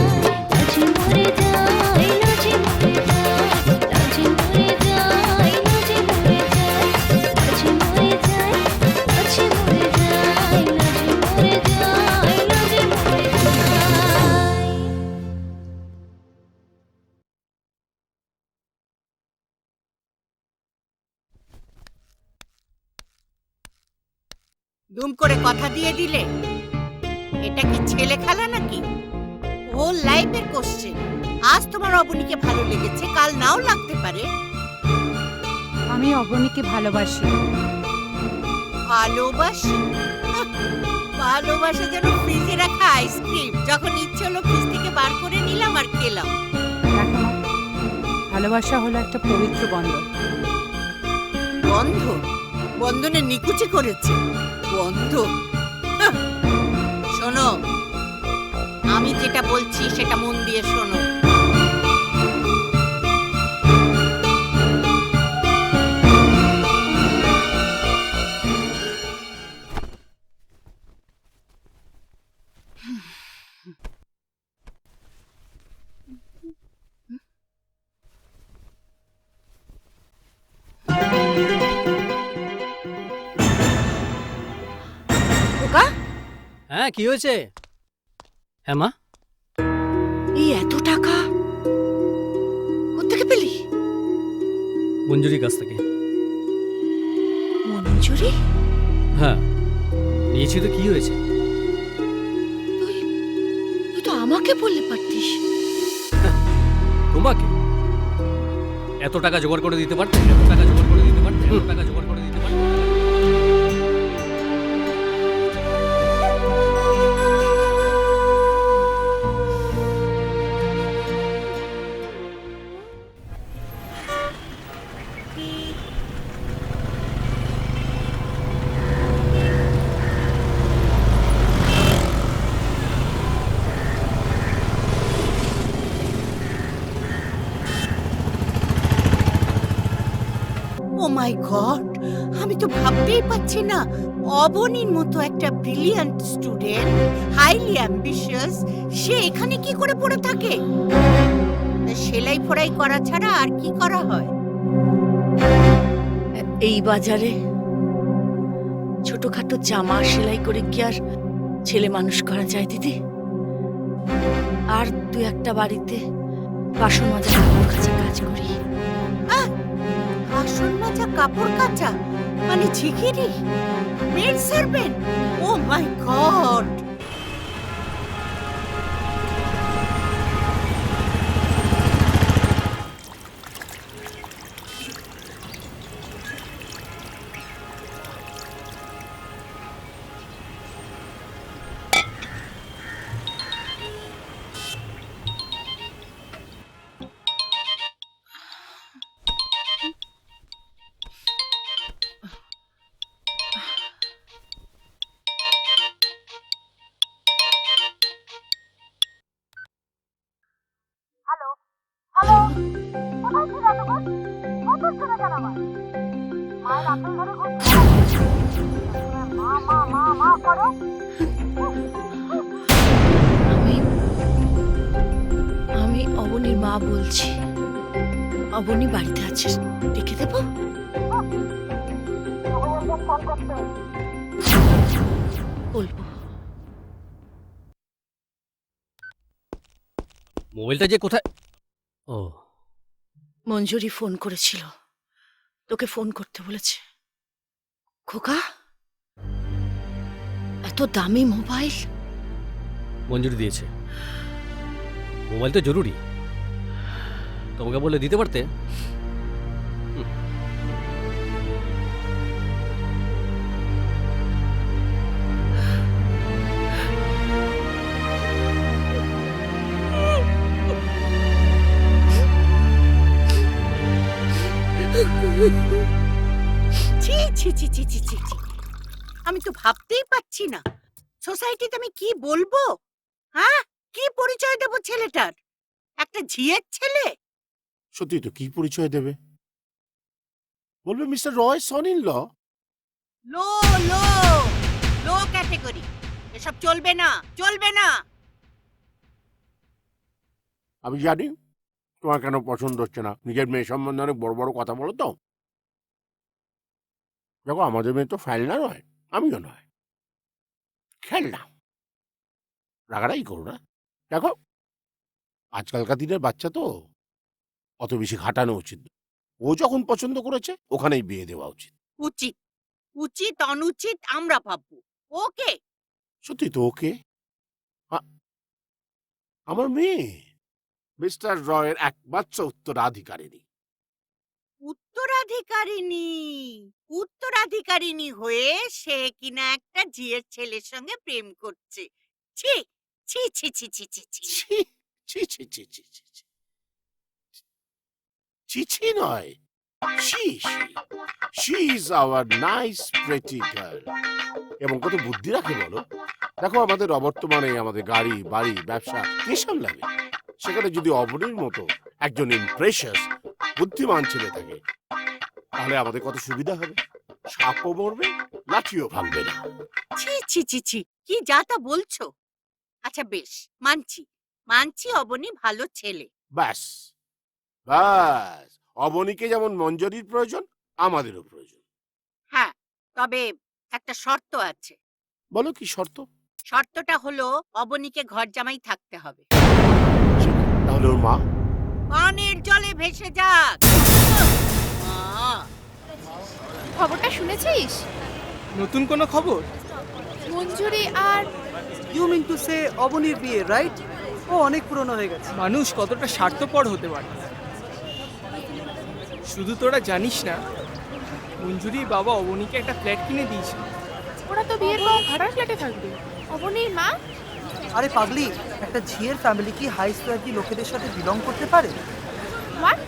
লাজে মরে যাই, লাজে মরে যাই, লাজে মরে যাই, লাজে মরে যাই, লাজে মরে যাই, লাজে মরে যাই, লাজে মরে যাই, লাজে মরে যাই। দুম করে কথা দিয়ে দিলে, এটা কি ছেলে খেলা নাকি? হোল লাইফের কোশ্চেন। আজ তোমার অবনীকে ভালো লেগেছে, কাল নাও লাগতে পারে। আমি অবনীকে ভালোবাসি। ভালোবাসি? ভালোবাসা যেন ফ্রিজে রাখা আইসক্রিম, যখন ইচ্ছে হলো ফ্রিজ থেকে বার করে নিলাম আর খেলাম। দেখো মা, ভালোবাসা হলো একটা পবিত্র বন্ধন। বন্ধন? বন্ধনে নিকুচি করেছে বন্ধন। হাহ। শোনো, আমি যেটা বলছি সেটা মন দিয়ে শোনো। হ্যাঁ, কি হয়েছে? হ্যাঁ মা, এই এত টাকা কোত্থেকে পেলি? মঞ্জুরির কাছ থেকে। মঞ্জুরি? হ্যাঁ, নিয়েছি তো, কি হয়েছে? তুই তো আমাকে বললে পারতিস। তোমাকে? এত টাকা জোগাড় করে দিতে পারতে, এত টাকা জোগাড় করে দিতে পারতে, এত টাকা জোগাড় করে দিতে পারতে। ও মাই গড, আমি তো ভাবতেই পারছি না অবনীর মতো একটা ব্রিলিয়ান্ট স্টুডেন্ট, হাইলি অ্যাম্বিশিয়াস, সে এখানে কি করে পড়ে থাকে? সেলাই ফোড়াই করা ছাড়া আর কি করা হয়? এই বাজারে ছোটখাটো জামা সেলাই করে কি আর ছেলে মানুষ করা যায় দিদি? আর দু একটা বাড়িতে বাসন মাজা কাপড় কাচা কাজ করি। বাসন মাজা কাপড় কাচা মানে ঝিগিরি, maid servant? O my god! আমি অবনীর মা বলছি। অবনী বাড়িতে আছে, ডেকে দেব? বলবো। মোবাইলটা যে কোথায়? ও, মঞ্জুরি ফোন করেছিল, তোকে ফোন করতে বলেছে। খোকা, এত দামি মোবাইল? মঞ্জুরি দিয়েছে। মোবাইল তো জরুরি, তোমাকে বলে দিতে পারতে। ছি ছি ছি ছি ছি ছি ছি। আমি তো ভাবতেই পারছি না সোসাইটিতে আমি কি বলবো। হ্যাঁ, কি পরিচয় দেব ছেলেটার? একটা ঝিয়ের ছেলে। সত্যি তো কি পরিচয় দেবে? বলবে mister Roy son in law. Low low low category, এসব চলবে না, চলবে না। আমি জানি তোমার কেন পছন্দ হচ্ছে না। নিজের মেয়ে সম্বন্ধে অনেক বড় বড় কথা বলো তো। দেখো, আমাদের মেয়ে তো ফেলনা নয়, আমিও নয়, খেলনা। রাগারাই করো না। দেখো, আজকালকার দিনের বাচ্চা তো, অত বেশি ঘাটানো উচিত না। ও যখন পছন্দ করেছে ওখানেই বিয়ে দেওয়া উচিত। উচিত উচিত অনুচিত আমরা ভাববো। ওকে? সত্যি তো ওকে। আমার মেয়ে মিস্টার রয়ের একমাত্র উত্তরাধিকারিণী। উত্তরাধিকারিণী? উত্তরাধিকারিণী হয়ে সে কিনা একটা ঝিয়ের ছেলের সঙ্গে প্রেম করছে। ছি ছি ছি ছি ছি ছি ছি ছি ছি ছি ছি ছি ছি। চিছি নয়, she is our nice pretty girl. এবং কত বুদ্ধি রাখে বলো। দেখো, আমাদের অবর্তমানে আমাদের গাড়ি বাড়ি ব্যবসা কে সামলাবে? সেখানে যদি অবনীর মতো একজন ইমপ্রেশাস বুদ্ধিমান ছেলে থাকে, তাহলে আমাদের কত সুবিধা হবে। সাপও মরবে, লাঠিও ভাঙবে না। ছি ছি ছি ছি, কি যা তা বলছো। আচ্ছা বেশ, মানছি মানছি অবনী ভালো ছেলে। ব্যাস ব্যাস, অবনীকে যেমন মঞ্জরির প্রয়োজন, আমাদেরও প্রয়োজন। হ্যাঁ, তবে একটা শর্ত আছে। বলো কি শর্ত? শর্তটা হলো অবনীকে ঘর জামাই থাকতে হবে। তাহলে ওর মা পানির জলে ভেসে যাক। খবরটা শুনেছিস? নতুন কোনো খবর? মঞ্জুরি are you mean to say অবনীর বিয়ে, রাইট? ও অনেক পুরনো হয়ে গেছে। মানুষ কতটা স্বার্থপর হতে পারে। শুধু তোরা জানিস না, মঞ্জুরির বাবা অবনীকে একটা ফ্ল্যাট কিনে দিয়েছে। ওরা তো বিয়ের পর ভাড়ার ফ্ল্যাটে থাকবে। অবনীর মা? আরে পাগলি, একটা ঝিয়ের ফ্যামিলি কি হাই সোসাইটি লোকেদের সাথে বিলং করতে পারে? হোয়াট?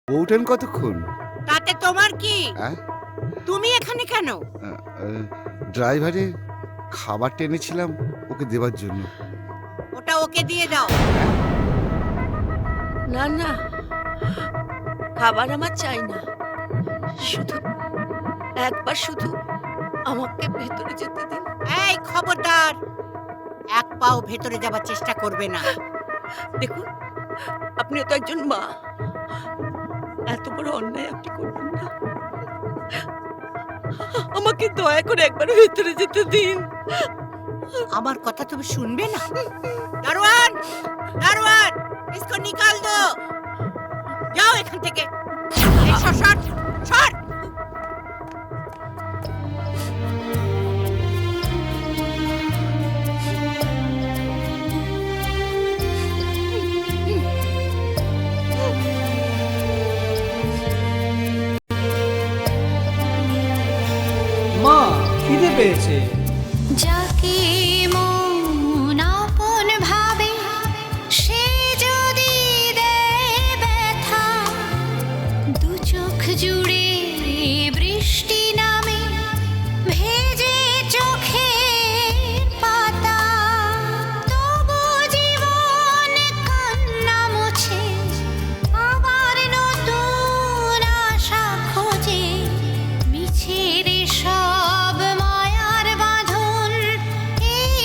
বউটান কতক্ষণ? তাতে তোমার কি? হ্যাঁ? তুমি এখানে কেন? ড্রাইভারে খাবার টেনেছিলাম ওকে দেবার জন্য। ওটা ওকে দিয়ে দাও। না না, খাবার আমার চাই না, শুধু একবার শুধু আমাকে ভেতরে যেতে দিন। এই খবরদার, এক পাও ভেতরে যাবার চেষ্টা করবে না। দেখুন, আপনিও তো একজন মা, এত বড় অন্যায় আপনি করবেন না। আমাকে দয়া করে একবার ভেতরে যেতে দিন। আমার কথা তুমি শুনবে না? দারোয়ান, দারোয়ান, इसको निकाल दो। যাও এখান থেকে। এই সর সর সর। মা, খিদে পেয়েছে। যাকে মন আপন ভাবে সে যদি দেয় ব্যথা, দু চোখ জুড়ে বৃষ্টি নামে ভেজে চোখে পাতা, তবু জীবন কান্না মুছে আবার নতুন আশা খোঁজে। মিছের সব মায়ার বাঁধন, এই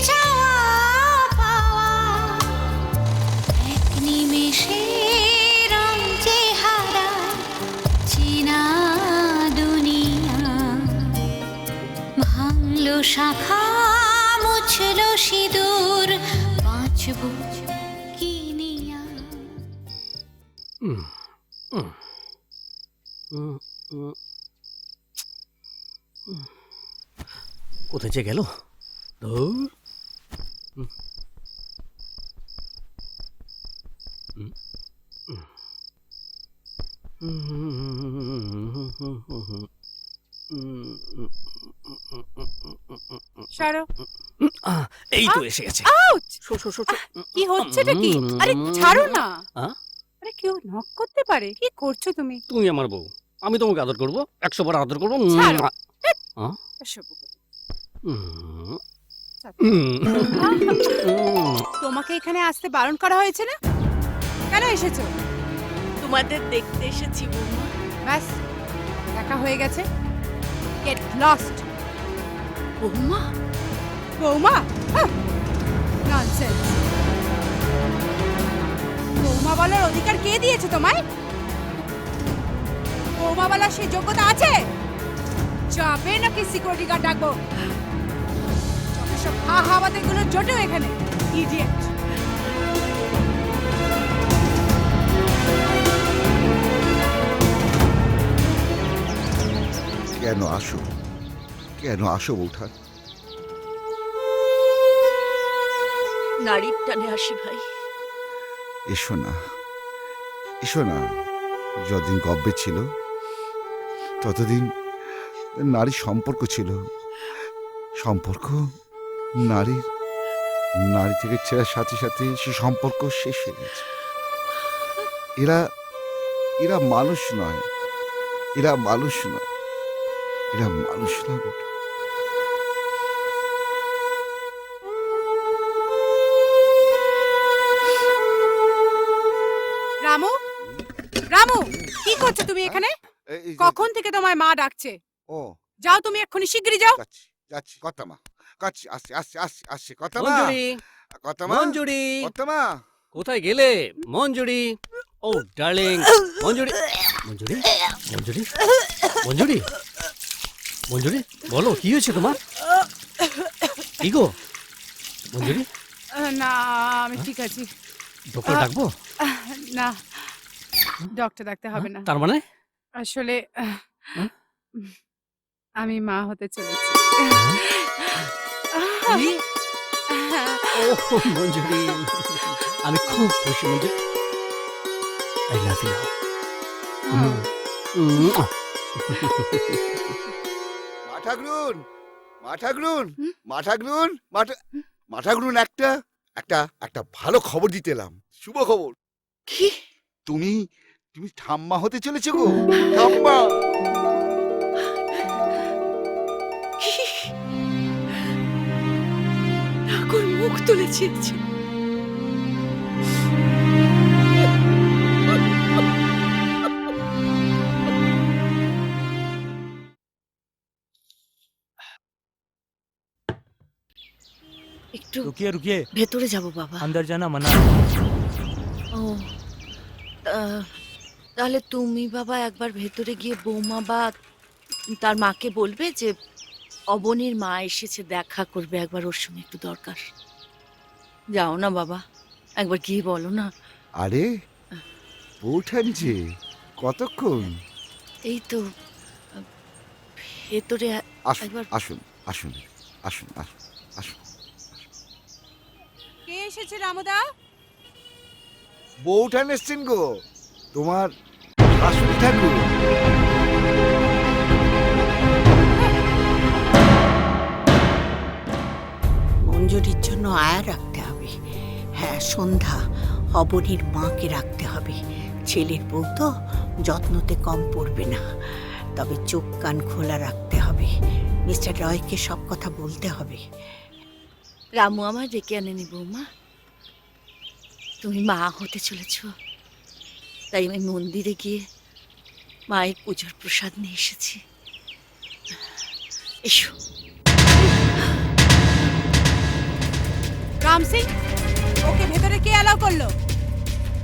চাওয়া পাওয়া, এক নিমেষে রং চেহারা চেনা দুনিয়া। ভাঙলো শাখা, মুছলো সিঁদুর, বাঁচবো কি নিয়া। উম, উম, উম, উম, উম। কোথায় যে গেল? ধুর। উম, উম, সরো। এই তো এসে গেছে। আউচ! কি হচ্ছেটা কি? আরে ছাড়ো না। আরে কেউ নক করতে পারে? কি করছো তুমি? তুমি আমার বউ, আমি তোমাকে আদর করবো, 100 বার আদর করবো। ছাড়ো। তোমাকে এখানে আসতে বারণ করা হয়েছে না? কেন এসেছো? তোমাদের দেখতে এসেছি বৌমা। ব্যাস, দেখা হয়ে গেছে। Get lost. বৌমা? বৌমা? ননসেন্স। বৌমা বলার অধিকার কে দিয়েছে তোমায়? বৌমা বলার সেই যোগ্যতা আছে? যাবে নাকি সিকিউরিটি গার্ড ডাকবো? যত সব হা হাওয়াতে গুলো জোটেও এখানে, ইডিয়েট। কেন আসো, কেন আসো বউঠান? নারীর টানে আসি ভাই। এসো না, এসো না। যতদিন গব্বে ছিল ততদিন নারী সম্পর্ক ছিল, সম্পর্ক নারীর নারী থেকে ছেড়ার সাথে সাথে সে সম্পর্ক শেষ হয়ে গেছে। এরা এরা মানুষ নয়, এরা মানুষ নয়, এরা মানুষ না বেটা। রামু, রামু, কি করছো তুমি এখানে? কখন থেকে তোমায় মা ডাকছে? ও যাও, তুমি এক্ষুনি শিগগিরই যাও। যাচ্ছি যাচ্ছি, কথা মা, কাচ্ছি, আসছে আসছে আসছে আসছে, কথা মা, মঞ্জুরি, কথা মা, মঞ্জুরি, কথা মা। কোথায় গেলে মঞ্জুরি? ও ডার্লিং, মঞ্জুরি, মঞ্জুরি, মঞ্জুরি, মঞ্জুরি, মঞ্জুরি, বলো কি হয়েছে তোমার? কি গো মঞ্জুরি? না, আমি ঠিক আছি। ডক্টর ডাকবো? না, ডক্টর ডাকতে হবে না। তার মানে আসলে আমি মা হতে চলেছি। কি? ও মঞ্জুরি, আমি খুব খুশি মঞ্জুরি। I love you. মাঠাগ্রুন, মাঠাগ্রুন, মাঠাগ্রুন, মাঠাগ্রুন, একটা একটা একটা ভালো খবর দিতে এলাম, শুভ খবর। কি? তুমি তুমি ঠাম্মা হতে চলেছে গো, ঠাম্মা। ঠাকুর মুখ তুলেছে। একটু रुकिए रुकिए, ভেতরে যাব বাবা। अंदर जाना मना। ও তাহলে তুমি বাবা একবার ভেতরে গিয়ে বৌমা বা তার মাকে বলবে যে অবনীর মা এসেছে, দেখা করবে, একবার ওর সঙ্গে একটু দরকার। যাও না বাবা, একবার গিয়ে বলো না। আরে বউঠান যে, কতক্ষণ? এই তো ভেতরে আসুন একবার। আসুন আসুন আসুন আসুন আসুন। কে এসেছে রামুদা? বউঠান এসছেন গো, তোমার শাশুড়ি ঠাকুর। মঞ্জুরির জন্য আয়া রাখতে হবে। হ্যাঁ, সন্ধ্যা অবনীর মাকে রাখতে হবে। ছেলের বউ তো যত্নতে কম পড়বে না, তবে চোখ কান খোলা রাখতে হবে। মিস্টার রয়কে সব কথা বলতে হবে। রামু আমার ডেকে আনেনি বৌমা, তুমি মা হতে চলেছ, তাই আমি মন্দিরে গিয়ে মায়ের পুজোর প্রসাদ নিয়ে এসেছি। এসো। রাম সিং, ওকে ভেতরে কে অ্যালাউ করলো?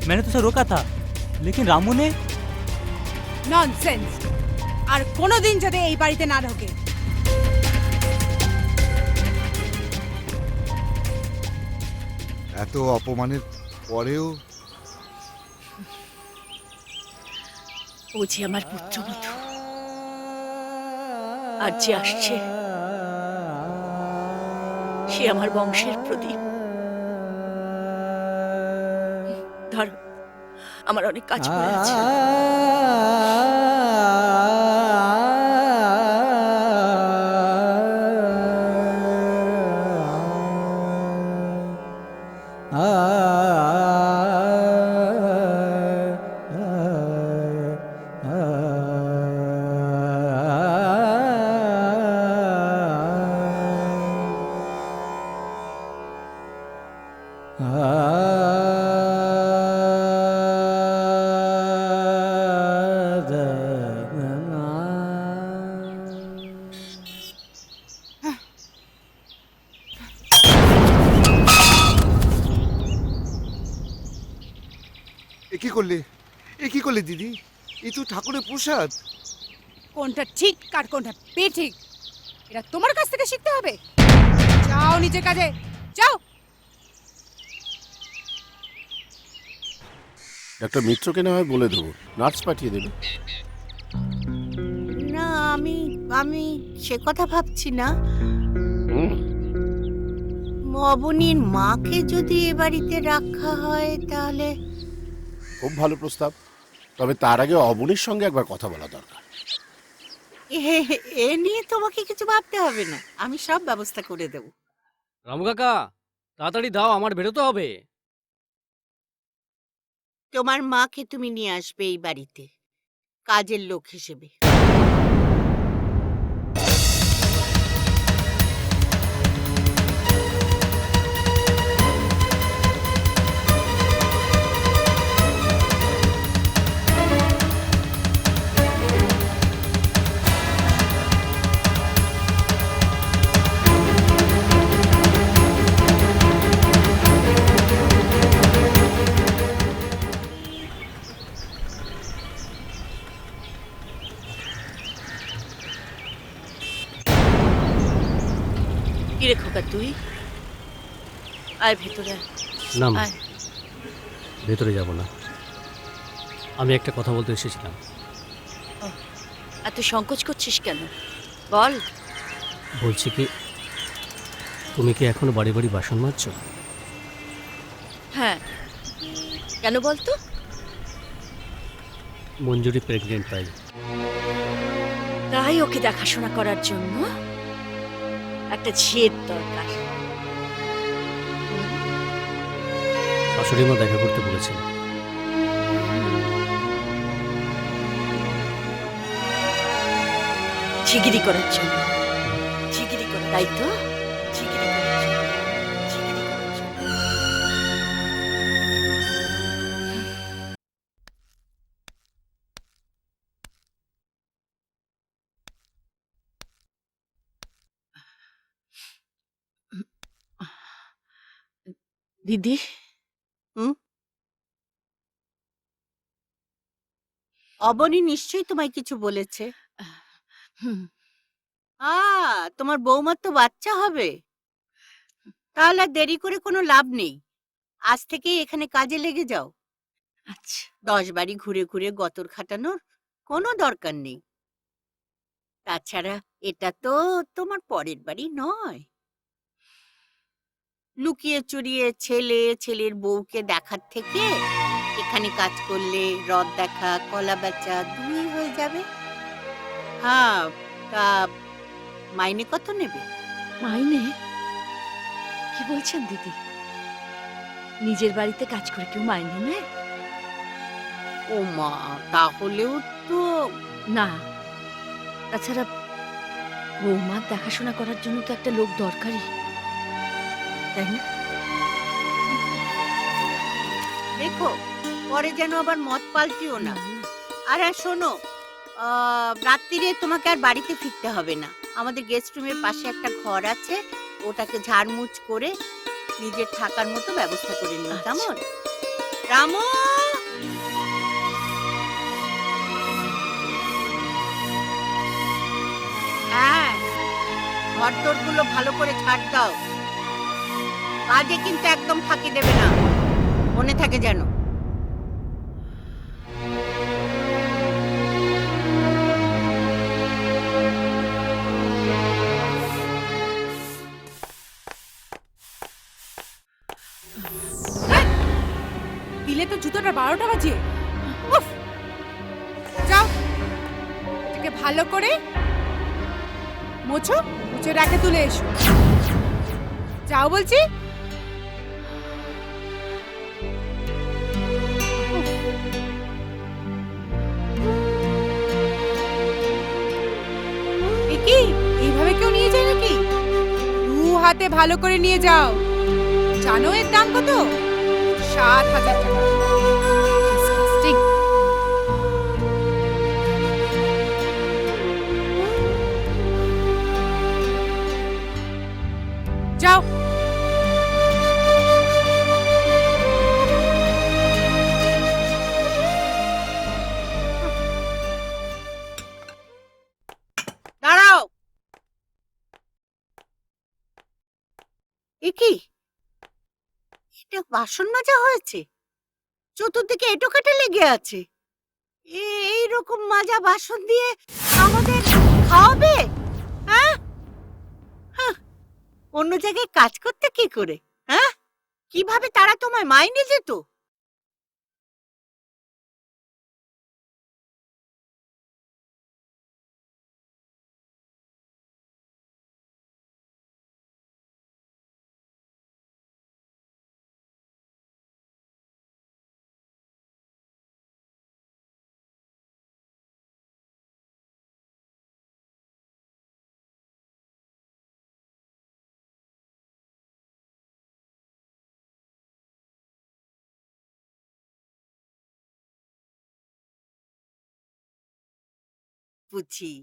मैंने तो उसे रोका था, लेकिन रामू ने। ননসেন্স! আর কোনোদিন যদি এই বাড়িতে না ঢোকে। এত অপমানের পরেও ও যে আমার পুত্রবধূ, আর যে আসছে সে আমার বংশের প্রদীপ। ধরো, আমার অনেক কাজ পড়ে আছে। এ কি করলে দিদি? এ তো ঠাকুরের প্রসাদ। কোনটা ঠিক আর কোনটা বেঠিক এটা তোমার কাছ থেকে শিখতে হবে। যাও নিজের কাজে, যাও। ডাক্তার মিত্রকে না হয় বলে দেবো, নার্স পাঠিয়ে দেবে। না, আমি আমি সে কথা ভাবছি না। অবনীর মাকে যদি এ বাড়িতে রাখা হয় তাহলে। খুব ভালো প্রস্তাব, তবে তার আগে অবনীর সঙ্গে একবার কথা বলা দরকার। এ নিয়ে তোমাকে কিছু ভাবতে হবে না, আমি সব ব্যবস্থা করে দেব। রামু কাকা, তাড়াতাড়ি দাও, আমার বেরোতে হবে। তোমার মাকে তুমি নিয়ে আসবে এই বাড়িতে কাজের লোক হিসেবে। কিরে খোকা তুই আয় ভেতরে আয়। না মা, আয়। ভেতরে যাব না। আমি একটা কথা বলতে এসেছিলাম। এত সংকোচ করছিস কেন? বল। বলছি কি, তুমি কি এখনো বাড়ি বাড়ি বাসন মাজছো? হ্যাঁ, কেন বলতো? মঞ্জুরি প্রেগনেন্ট তাই। তাই ওকে দেখাশোনা করার জন্য একটা ঝিয়ের দরকার। শাশুড়ি মা দেখা করতে বলেছেন। ঝিগিরি করার জন্য। ঝিগিরি করা, তাই তো? ঝিগিরি করার জন্য। ঝিগিরি করার জন্য। দিদি, অবনী নিশ্চয়ই তোমায় কিছু বলেছে। হুম, তোমার বৌমার তো বাচ্চা হবে, তাহলে আর দেরি করে কোনো লাভ নেই। আজ থেকেই এখানে কাজে লেগে যাও। আচ্ছা। 10 বাড়ি ঘুরে ঘুরে গতর খাটানোর কোনো দরকার নেই। তাছাড়া এটা তো তোমার পরের বাড়ি নয়। লুকিয়ে চুরিয়ে ছেলে ছেলের বউকে দেখার থেকে এখানে কাজ করলে রথ দেখা কলা বেচা দুই হয়ে যাবে। হ্যাঁ, তা মাইনে কত নেবে? মাইনে? কি বলছেন দিদি? নিজের বাড়িতে কাজ করে কেউ মাইনে নেয়? ও মা, তাহলেও তো না। তাছাড়া বৌমার দেখাশোনা করার জন্য তো একটা লোক দরকারি, তাই না? দেখো পরে যেন আবার মত পাল্টিও না। আর শোনো, রাত্রিরে তোমাকে আর বাড়িতে ফিরতে হবে না। আমাদের গেস্ট রুমের পাশে একটা ঘর আছে, ওটাকে ঝাড়মুছ করে নিজের থাকার মতো ব্যবস্থা করে নিও, কেমন? রামু, হ্যাঁ, ঘর দোরগুলো ভালো করে ছাড় দাও। কাজে কিন্তু একদম ফাঁকি দেবে না, মনে থাকে যেন। দিলে তো জুতোটা 12টা বাজে। উফ! যাও, এটাকে ভালো করে মোছো, মুছে রেখে তুলে এসো। যাও বলছি। এ কি, এইভাবে কেউ নিয়ে যায় নাকি? 2 হাতে ভালো করে নিয়ে যাও। জানো এর দাম কত? 7,000 টাকা। Disgusting. যাও। দাঁড়াও। এ কি, এটা বাসন মাজা হয়েছে? চতুর্দিকে এটো কাটা লেগে আছে। এইরকম মাজা বাসন দিয়ে আমাদের খাওয়াবে? হ্যাঁ, অন্য জায়গায় কাজ করতে কি করে? হ্যাঁ, কিভাবে তারা তোমায় মাইনে যেত? বুঝি।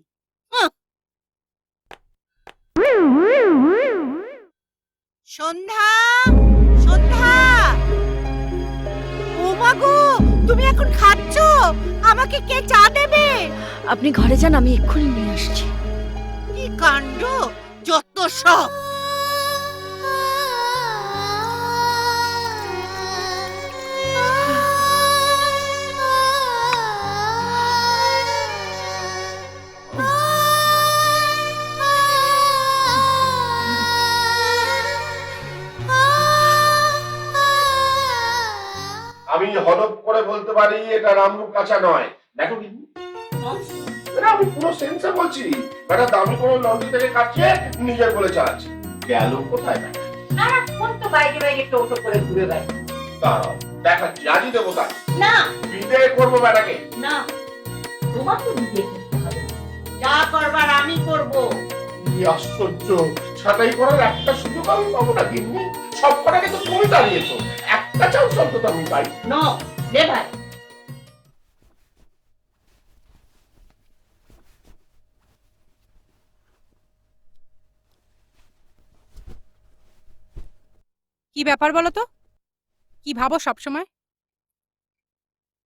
সন্ধ্যা, সন্ধ্যা, ও মা গো, তুমি এখন খাচ্ছ? আমাকে কে চা দেবে? আপনি ঘরে যান, আমি এক্ষুনি নিয়ে আসছি। কি কাণ্ড, যত সব। আমি হলপ করে বলতে পারি এটা রামরূপ কাঁচা নয়। দেখো কিন্তু আমি পুরো সেন্সে বলছি, বেটা দামি করে লন্ড্রি থেকে কাটছে, নিজের বলে চালাচ্ছে। গেল কোথায় বেটা? সারাক্ষণ তো বাইরে বাইরে টোটো করে ঘুরে বেড়াই। দাঁড়াও দেখাচ্ছি, আজই দেবো তার। না, বিদায় করবো বেটাকে। না, তোমার তো বিয়ে করতে হবে। যা করবার আমি করব। কি আশ্চর্য, ছাটাই করার একটা সুযোগ আমি পাবো না কিন্তু সব কটাকে তো তুমি দাঁড়িয়েছো, একটা চান্স অন্তত আমি পাই। নো, লে ভাই। কি ব্যাপার বলো তো? কি ভাবো সব সময়?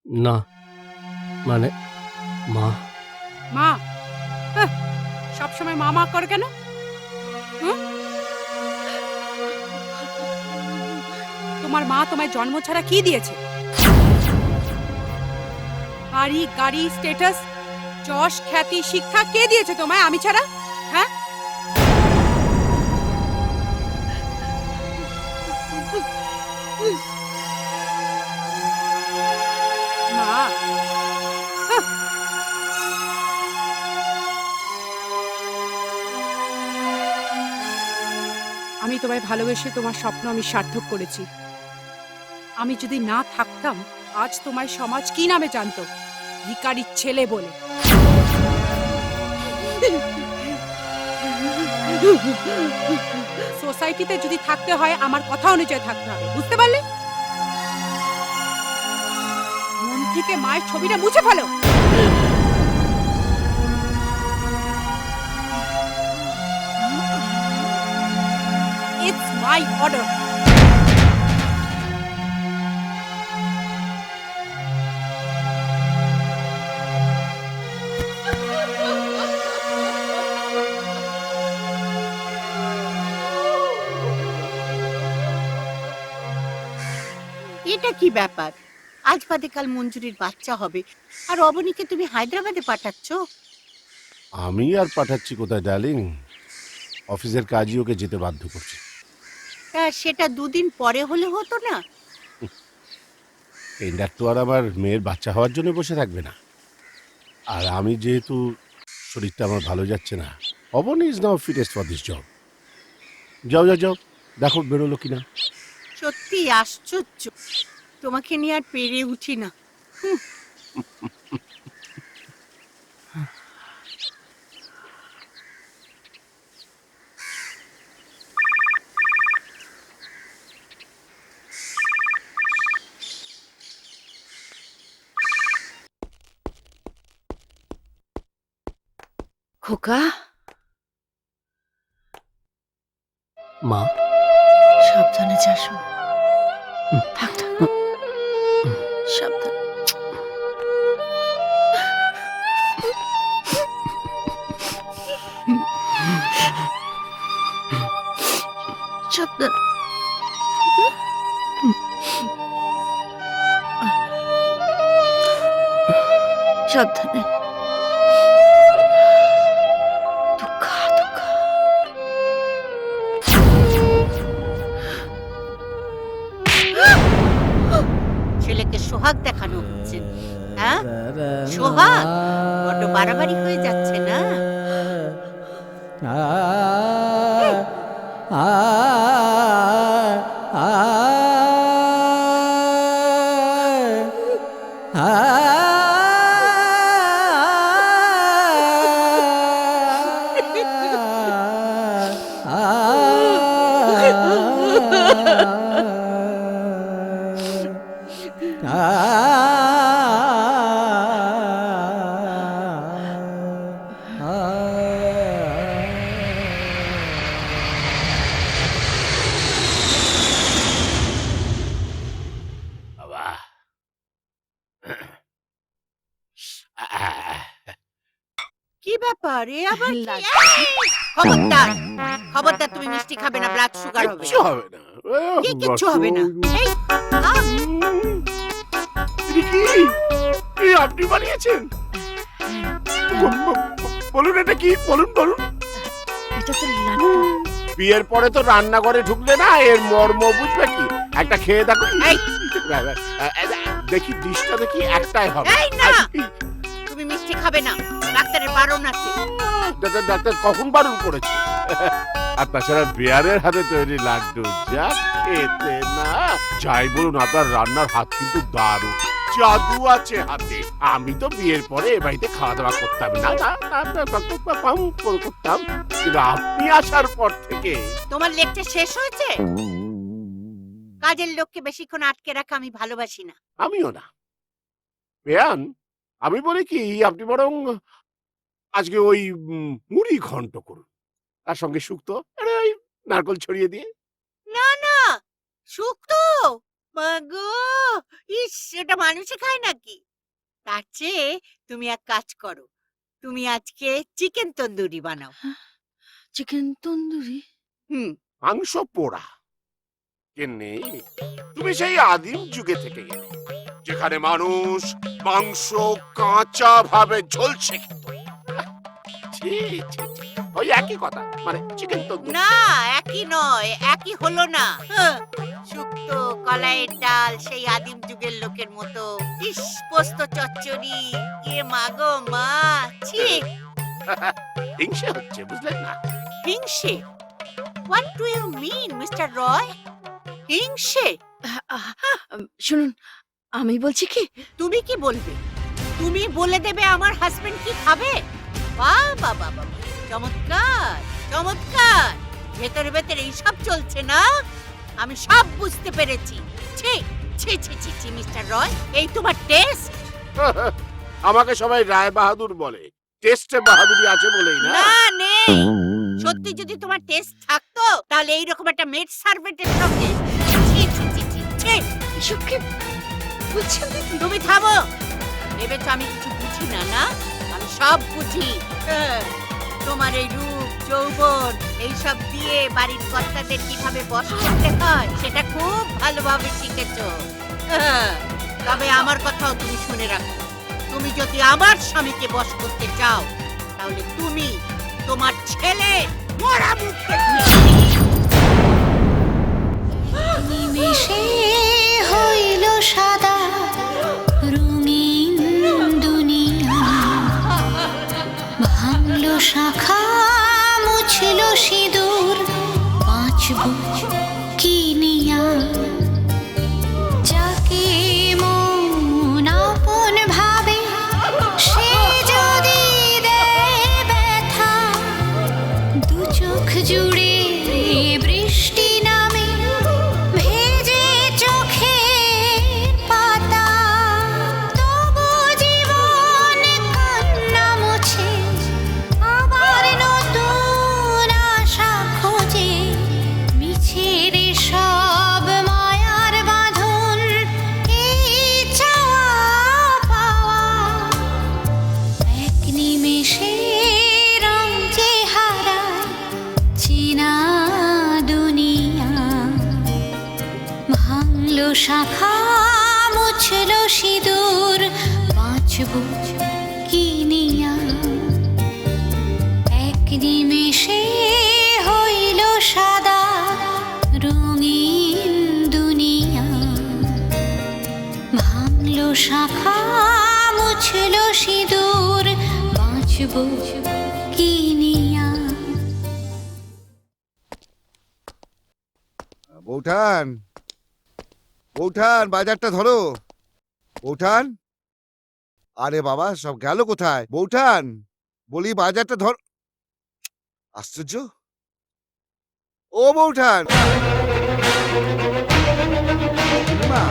না মানে মা। মা? সব সময় মা মা করে কেন? তোমার মা তোমায় জন্ম ছাড়া কি দিয়েছে? বাড়ি, গাড়ি, স্ট্যাটাস, যশ, খ্যাতি, শিক্ষা কে দিয়েছে তোমায় আমি ছাড়া? হ্যাঁ? মা, আমি তোমায় ভালোবেসে তোমার স্বপ্ন আমি সার্থক করেছি। আমি যদি না থাকতাম আজ তোমায় সমাজ কি নামে জানতো? ভিখারির ছেলে বলে। সোসাইটিতে যদি থাকতে হয় আমার কথা অনুযায়ী থাকতে হবে, বুঝতে পারলে? মন থেকে মায়ের ছবিটা মুছে ফেলো। It's my order. এটা কি ব্যাপার? আজ বাদে কাল মঞ্জুরির বাচ্চা হবে, আর অবনীকে তুমি হায়দ্রাবাদে পাঠাচ্ছ? আমি আর পাঠাচ্ছি কোথায় ডার্লিং? অফিসের কাজই ওকে যেতে বাধ্য করছে। তা সেটা দুদিন পরে হলে হতো না? টেন্ডার তো আর আমার মেয়ের বাচ্চা হওয়ার জন্য বসে থাকবে না। আর আমি যেহেতু শরীরটা আমার ভালো যাচ্ছে না, Aboni is now fittest for this job. যাও যাও যাও, দেখো বেরোলো কিনা। সত্যি আশ্চর্য, তোমাকে নিয়ে আর পেরে উঠি না। খোকা, মা সাবধানে যাসো। থাক থাক, সাবধান। সাবধান। সাবধানে। ছেলেকে সোহাগ দেখানো হচ্ছে, হ্যাঁ? সোহাগ বড্ড বাড়াবাড়ি হয়ে যাচ্ছে না? বাবারে আবার কি? এই, খবরদার খবরদার, তুমি মিষ্টি খাবে না, ব্লাড সুগার হবে। কিচ্ছু হবে না। কি কিচ্ছু হবে না? এই, কি আপনি বানিয়েছেন? বলুন এটা কি? বলুন বলুন। এটা তো লাড্ডু। বিয়ের পরে তো রান্নাঘরে ঢুকলে না এর মর্ম বুঝবে কি? একটা খেয়ে দেখো। এই, দেখি ডিশটা দেখি, একটাই হবে। এই না, তুমি মিষ্টি খাবে না, ডাক্তারের বারণ আছে। ডাক্তার কখন বারণ করেছে? আর তাছাড়া বিয়ারের হাতে তৈরি লাড্ডু যা খেতে না, যাই বলুন আপনার রান্নার হাত কিন্তু দারুণ, জাদু আছে হাতে। আমি তো বিয়ের পরে এ বাড়িতে খাওয়া দাওয়া করতাম না, করতাম, কিন্তু আপনি আসার পর থেকে। তোমার লেকচার শেষ হয়েছে? কাজের লোককে বেশিক্ষণ আটকে রাখা আমি ভালোবাসি না। আমিও না বেয়ান, আমি বলি কি আপনি বরং আজকে ওই মুড়ি ঘন্ট করুন, তার সঙ্গে শুক্তো ওই নারকল ছড়িয়ে দিয়ে। না না, শুক্তো মাগো, ইস, এটা মানুষে খায় নাকি? তার চেয়ে তুমি এক কাজ করো, তুমি আজকে চিকেন তন্দুরি বানাও। চিকেন তন্দুরি? মাংস পোড়া কেনে? তুমি সেই আদিম যুগে থেকে গেলে, যেখানে মানুষ মাংস কাঁচা ভাবে ঝলসে খেত। ছি, ছি, ছি। ওই একই কথা, মানে চিকেন তন্দুরি। না, একই নয়, একই হলো না। শুক্তো, কলাইয়ের ডাল, সেই আদিম যুগের লোকের মতো। ইস, পোস্ত চচ্চড়ি, এ মাগো মা, ছি। হিংসে হচ্ছে, বুঝলেন না? হিংসে? What do you mean mister Roy? হিংসে? শুনুন, আমি বলছি কি, তুমি কি বলবে? তুমি বলে দেবে আমার হাজবেন্ড কি খাবে? বাহ বাহ বাহ বাহ, চমৎকার চমৎকার। ভেতরে ভেতরে এইসব চলছে না, আমি সব বুঝতে পেরেছি। ছি ছি ছি ছি ছি মিস্টার রয়, এই তোমার টেস্ট? আমাকে সবাই রায় বাহাদুর বলে, টেস্টে বাহাদুরি আছে বলেই না। না, নেই। সত্যি যদি তোমার টেস্ট থাকতো তাহলে এইরকম একটা মেড সার্ভেন্টের সঙ্গে। ছি ছি ছি ছি ছি। এসব কি বলছেন দিদি? তুমি থামো। ভেবেছ আমি কিছু বুঝি না? না, আমি সব বুঝি। তোমার এই রূপ যৌবন এইসব দিয়ে বাড়ির কর্তাদের কিভাবে বশ করতে হয় সেটা খুব ভালোভাবে শিখেছো। তবে আমার কথাও তুমি শুনে রাখো, তুমি যদি আমার স্বামীকে বশ করতে চাও তাহলে তুমি তোমার ছেলে মরা মুখ দেখবে। নিমেষে হইল সাদা রঙিন দুনিয়া, ভাঙলো শাখা মুছলো সিঁদুর, বাঁচব কি নিয়া? যাকে মন আপন ভাবে সে যদি দেয় ব্যথা, দু চোখ জুড়ে বৃষ্টি নামে ভেজে চোখের পাতা, তবু জীবন কান্না মুছে আবার নতুন আশা খোঁজে। মিছের সব মায়ার বাঁধন, এই চাওয়া পাওয়া, এক নিমেষে রং যে হারায় চেনা দুনিয়া। ভাঙলো শাখা মুছলো সিঁদুর, বাঁচব কি নিয়া? এক নিমেষে হইল সাদা রঙিন দুনিয়া, ভাঙলো শাখা মুছলো সিঁদুর, বাঁচব কি নিয়া? বৌঠান, বৌঠান, বাজারটা ধরো। বৌঠান, আরে বাবা সব গেল কোথায়? বৌঠান, বলি বাজারটা ধর। আশ্চর্য, ও বৌঠান। গিন্নিমা,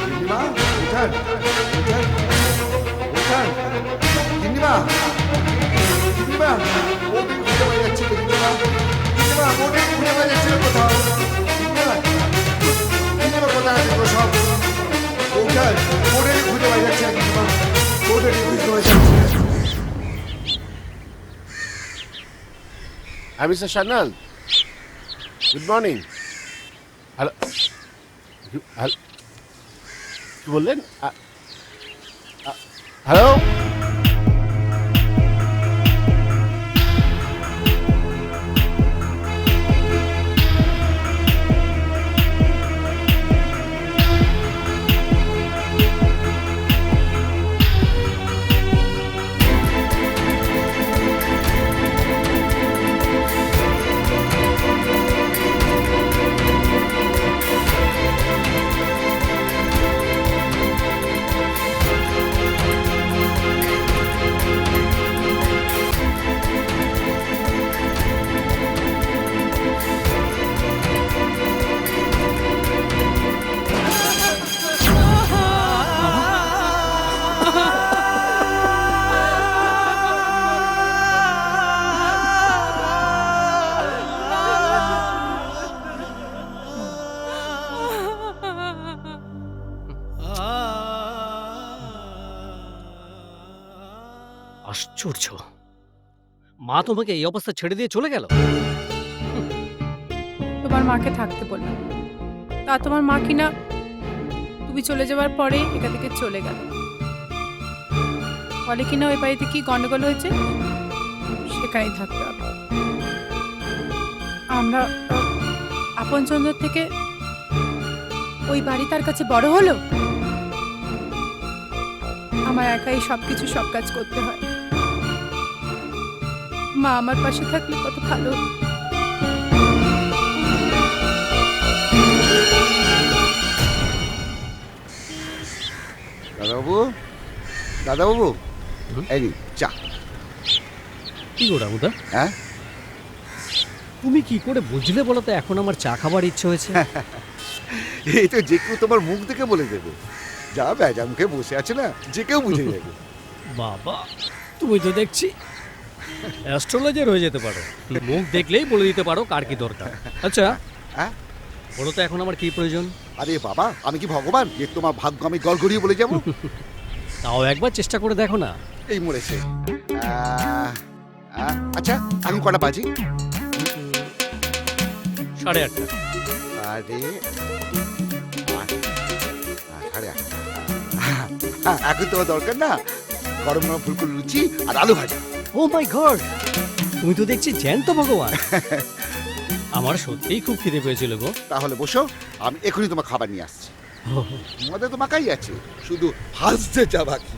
গিন্নিমা, বৌঠান, বৌঠান, বৌঠান, গিন্নিমা, গিন্নিমা, বৌদি খুঁজে পাওয়া যাচ্ছে না, গিন্নিমা, গিন্নিমা, বৌদি খুঁজে পাওয়া যাচ্ছে না কোথাও। গিন্নিমা, গিন্নিমা কোথায় আছে গো সব? বৌঠান, বৌদি খুঁজে পাওয়া যাচ্ছে না, গিন্নিমা, বৌদি খুঁজে পাওয়া যাচ্ছে না। হ্যাঁ mister Sanyal, good morning. Hello, কি বললেন? হ্যালো, আশ্চর্য, মা তোমাকে এই অবস্থা ছেড়ে দিয়ে চলে গেল। তোমার মাকে থাকতে বললাম, তা তোমার মা কিনা তুমি চলে যাওয়ার পরে এখান থেকে চলে গেল। বলে কিনা ওই বাড়িতে কি গন্ডগোল হয়েছে, সেখানেই থাকতে হবে। আমরা আপনজনদের থেকে ওই বাড়ি তার কাছে বড় হলো। আমার একাই সবকিছু সব কাজ করতে হয়। মা আমার পাশে থাকলে কত ভালো হতো। দাদাবাবু, দাদাবাবু, এই চা। কি গো রামুদা, হ্যাঁ তুমি কি করে বুঝলে বলো তো এখন আমার চা খাবার ইচ্ছে হয়েছে? এই তো যে কেউ তোমার মুখ দেখে বলে দেবে। যা বেজা মুখে বসে আছে না, যে কেউ বুঝে যাবে। বাবা, তুমি তো দেখছি অ্যাস্ট্রোলজার হয়ে যেতে পারো। মুখ দেখলেই বলে দিতে পারো কার কি দরকার। আচ্ছা, হ্যাঁ বলো তো এখন আমার কি প্রয়োজন? আরে বাবা, আমি কি ভগবান যে তোমার ভাগ্য আমি গড়গড়িয়ে বলে যাবো? তাও একবার চেষ্টা করে দেখো না। এই মরেছে। আচ্ছা, এখন কটা বাজে? 8:30। আরে এখন তোমার দরকার না গরম গরম ফুলকপি লুচি আর আলু ভাজা। ও মাই গড, তুমি তো দেখছি জ্যান্ত ভগবান। আমার সত্যিই খুব খিদে পেয়েছিল গো। তাহলে বসো, আমি এখনই তোমার খাবার নিয়ে আসছি। মধ্যে তো মাকাই আছে, শুধু হাসতে যা বাকি।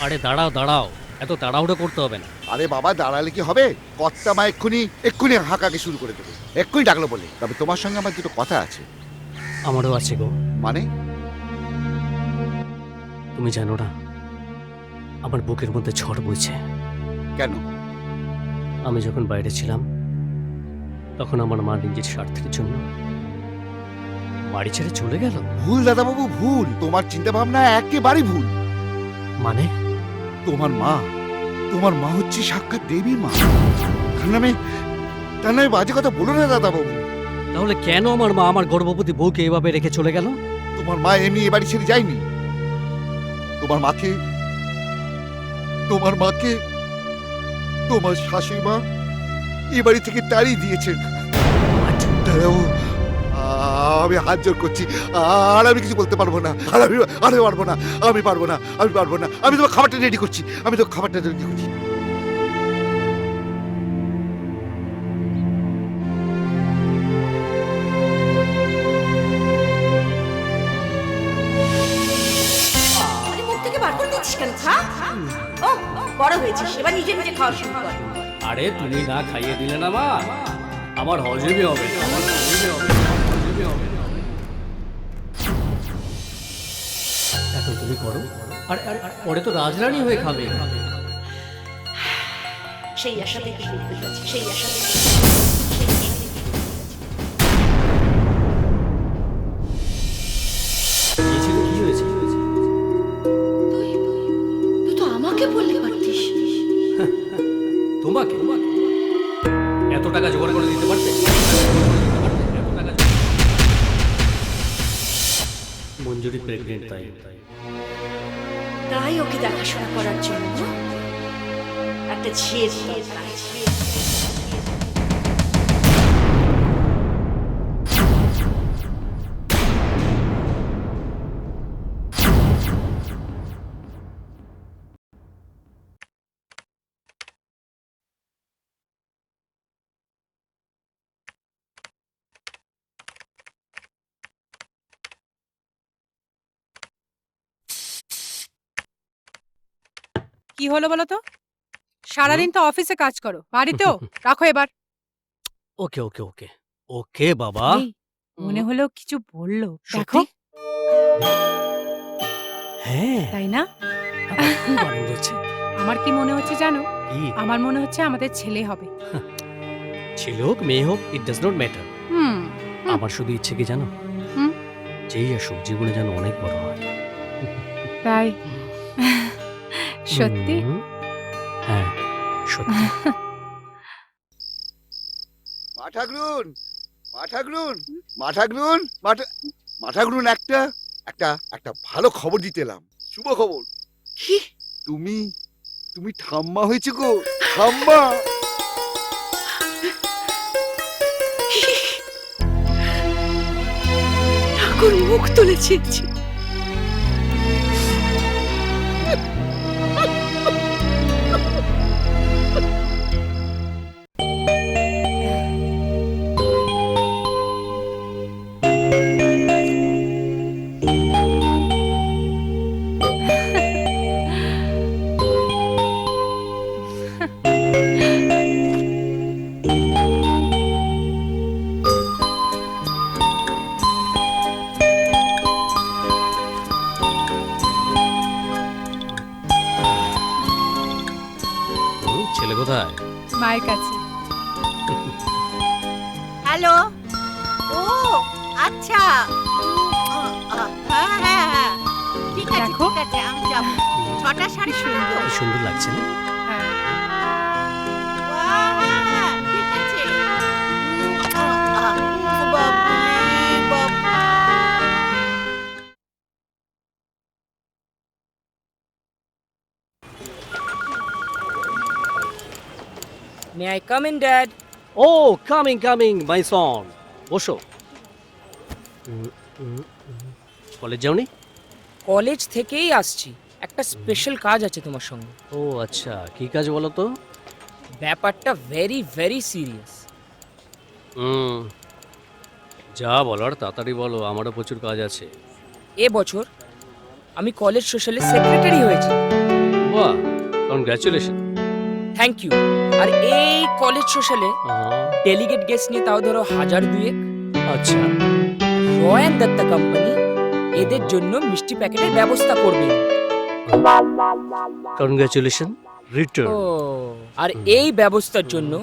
আরে দাঁড়াও দাঁড়াও, এত তাড়াহুড়ো করতে হবে না। আরে বাবা, দাঁড়ালে কি হবে? কর্তা মা এক্ষুনি হাঁকাকে শুরু করে দেবে। এক্ষুনি ডাকলো বলে। তবে তোমার সঙ্গে আমার দুটো কথা আছে। আমারও আছে গো। মানে? তুমি জানো না, আমার বুকের মধ্যে ঝড় বইছে। কেন? আমি যখন বাইরে ছিলাম তখন আমার মা নিজের স্বার্থের জন্য বাড়ি ছেড়ে চলে গেল। ভুল দাদাবাবু, ভুল। তোমার চিন্তা ভাবনা একেবারে ভুল। মানে? তোমার মা হচ্ছে সাক্ষাৎ দেবী মা। তার নামে বাজে কথা বলো না দাদাবাবু। তাহলে কেন আমার মা আমার গর্ভবতী বউকে এভাবে রেখে চলে গেল? তোমার মা এমনি এ বাড়ি ছেড়ে যায়নি। তোমার মাকে তোমার শাশুড়ি মা এ বাড়ি থেকে তাড়িয়ে দিয়েছেন। দাদাবাবু, আমি হাত জোর করছি, আর আমি কিছু বলতে পারবো না। আমি পারবো না। আমি তোমার খাবারটা রেডি করছি। মুখ থেকে বার করে দিচ্ছিস কেন? ও বড় হয়েছিস, এবার নিজে নিজে খাওয়া শুরু কর। আরে তুমি না খাইয়ে দিলে না মা, আমার হজমই হবে না। এখন তুমি করো, আর পরে তো রাজরানী হয়ে খাবে। সেই আশাতে সেই আশাতে কি হয়েছে? তুই তো আমাকে বলতে পারতিস। তোমাকে এত টাকা জোগাড় করে দিতে পারতে? মঞ্জুরি প্রেগনেন্ট, তাই ওকে দেখাশোনা করার জন্য একটা ঝিয়ের দরকার। কি হলো বলো তো? সারাদিন তো অফিসে কাজ করো, বাড়িতেও। রাখো এবার। ওকে ওকে ওকে ওকে বাবা। এই, মনে হলো কিছু বললো, দেখো। সত্যি? হ্যাঁ তাই না? আমার খুব আনন্দ হচ্ছে। আমার কি মনে হচ্ছে জানো? কি? আমার মনে হচ্ছে আমাদের ছেলে হবে। ছেলে হোক মেয়ে হোক, ইট ডাজ নট ম্যাটার। হুম। আমার শুধু ইচ্ছে কি জানো, হুম। যেই আসুক জীবনে যেন অনেক বড় হয়। তাই? সত্যি? হ্যাঁ সত্যি। মাঠাগ্রুন মাঠাগ্রুন মাঠাগ্রুন মাঠাগ্রুন একটা একটা একটা ভালো খবর দিতে এলাম, শুভ খবর। কি? তুমি তুমি ঠাম্মা হয়েছে গো, ঠাম্মা। ঠাকুর মুখ তুলেছে। ছেলে কোথায়? মায়ের কাছে। হ্যালো। ও আচ্ছা। হ্যাঁ হ্যাঁ হ্যাঁ, ঠিক আছে দেখো। ঠিক আছে, আমি যাবো। 6টা সাড়ে কি সুন্দর লাগছে না? হ্যাঁ। ঠিক আছে। বাবুরে বাবু। May I come in dad? Oh coming coming my son, বসো। কলেজ যাওনি? কলেজ থেকেই আসছি, একটা স্পেশাল কাজ আছে তোমার সঙ্গে। ও আচ্ছা, কি কাজ বলো তো? ব্যাপারটা ভেরি ভেরি সিরিয়াস। যা বলার তাড়াতাড়ি বলো, আমারও প্রচুর কাজ আছে। এবছর আমি কলেজ সোশ্যালের সেক্রেটারি হয়েছি। বাহ, কনগ্রাচুলেশন। Thank you. আর এই কলেজ সোশ্যালে ডেলিগেট গেস্ট নিয়ে তাও ধরো 1000-2 আচ্ছা। রয়্যান দত্তা কোম্পানি এদের জন্য মিষ্টি প্যাকেটের ব্যবস্থা করবে। Congratulation return. ও, আর এই ব্যবস্থার জন্য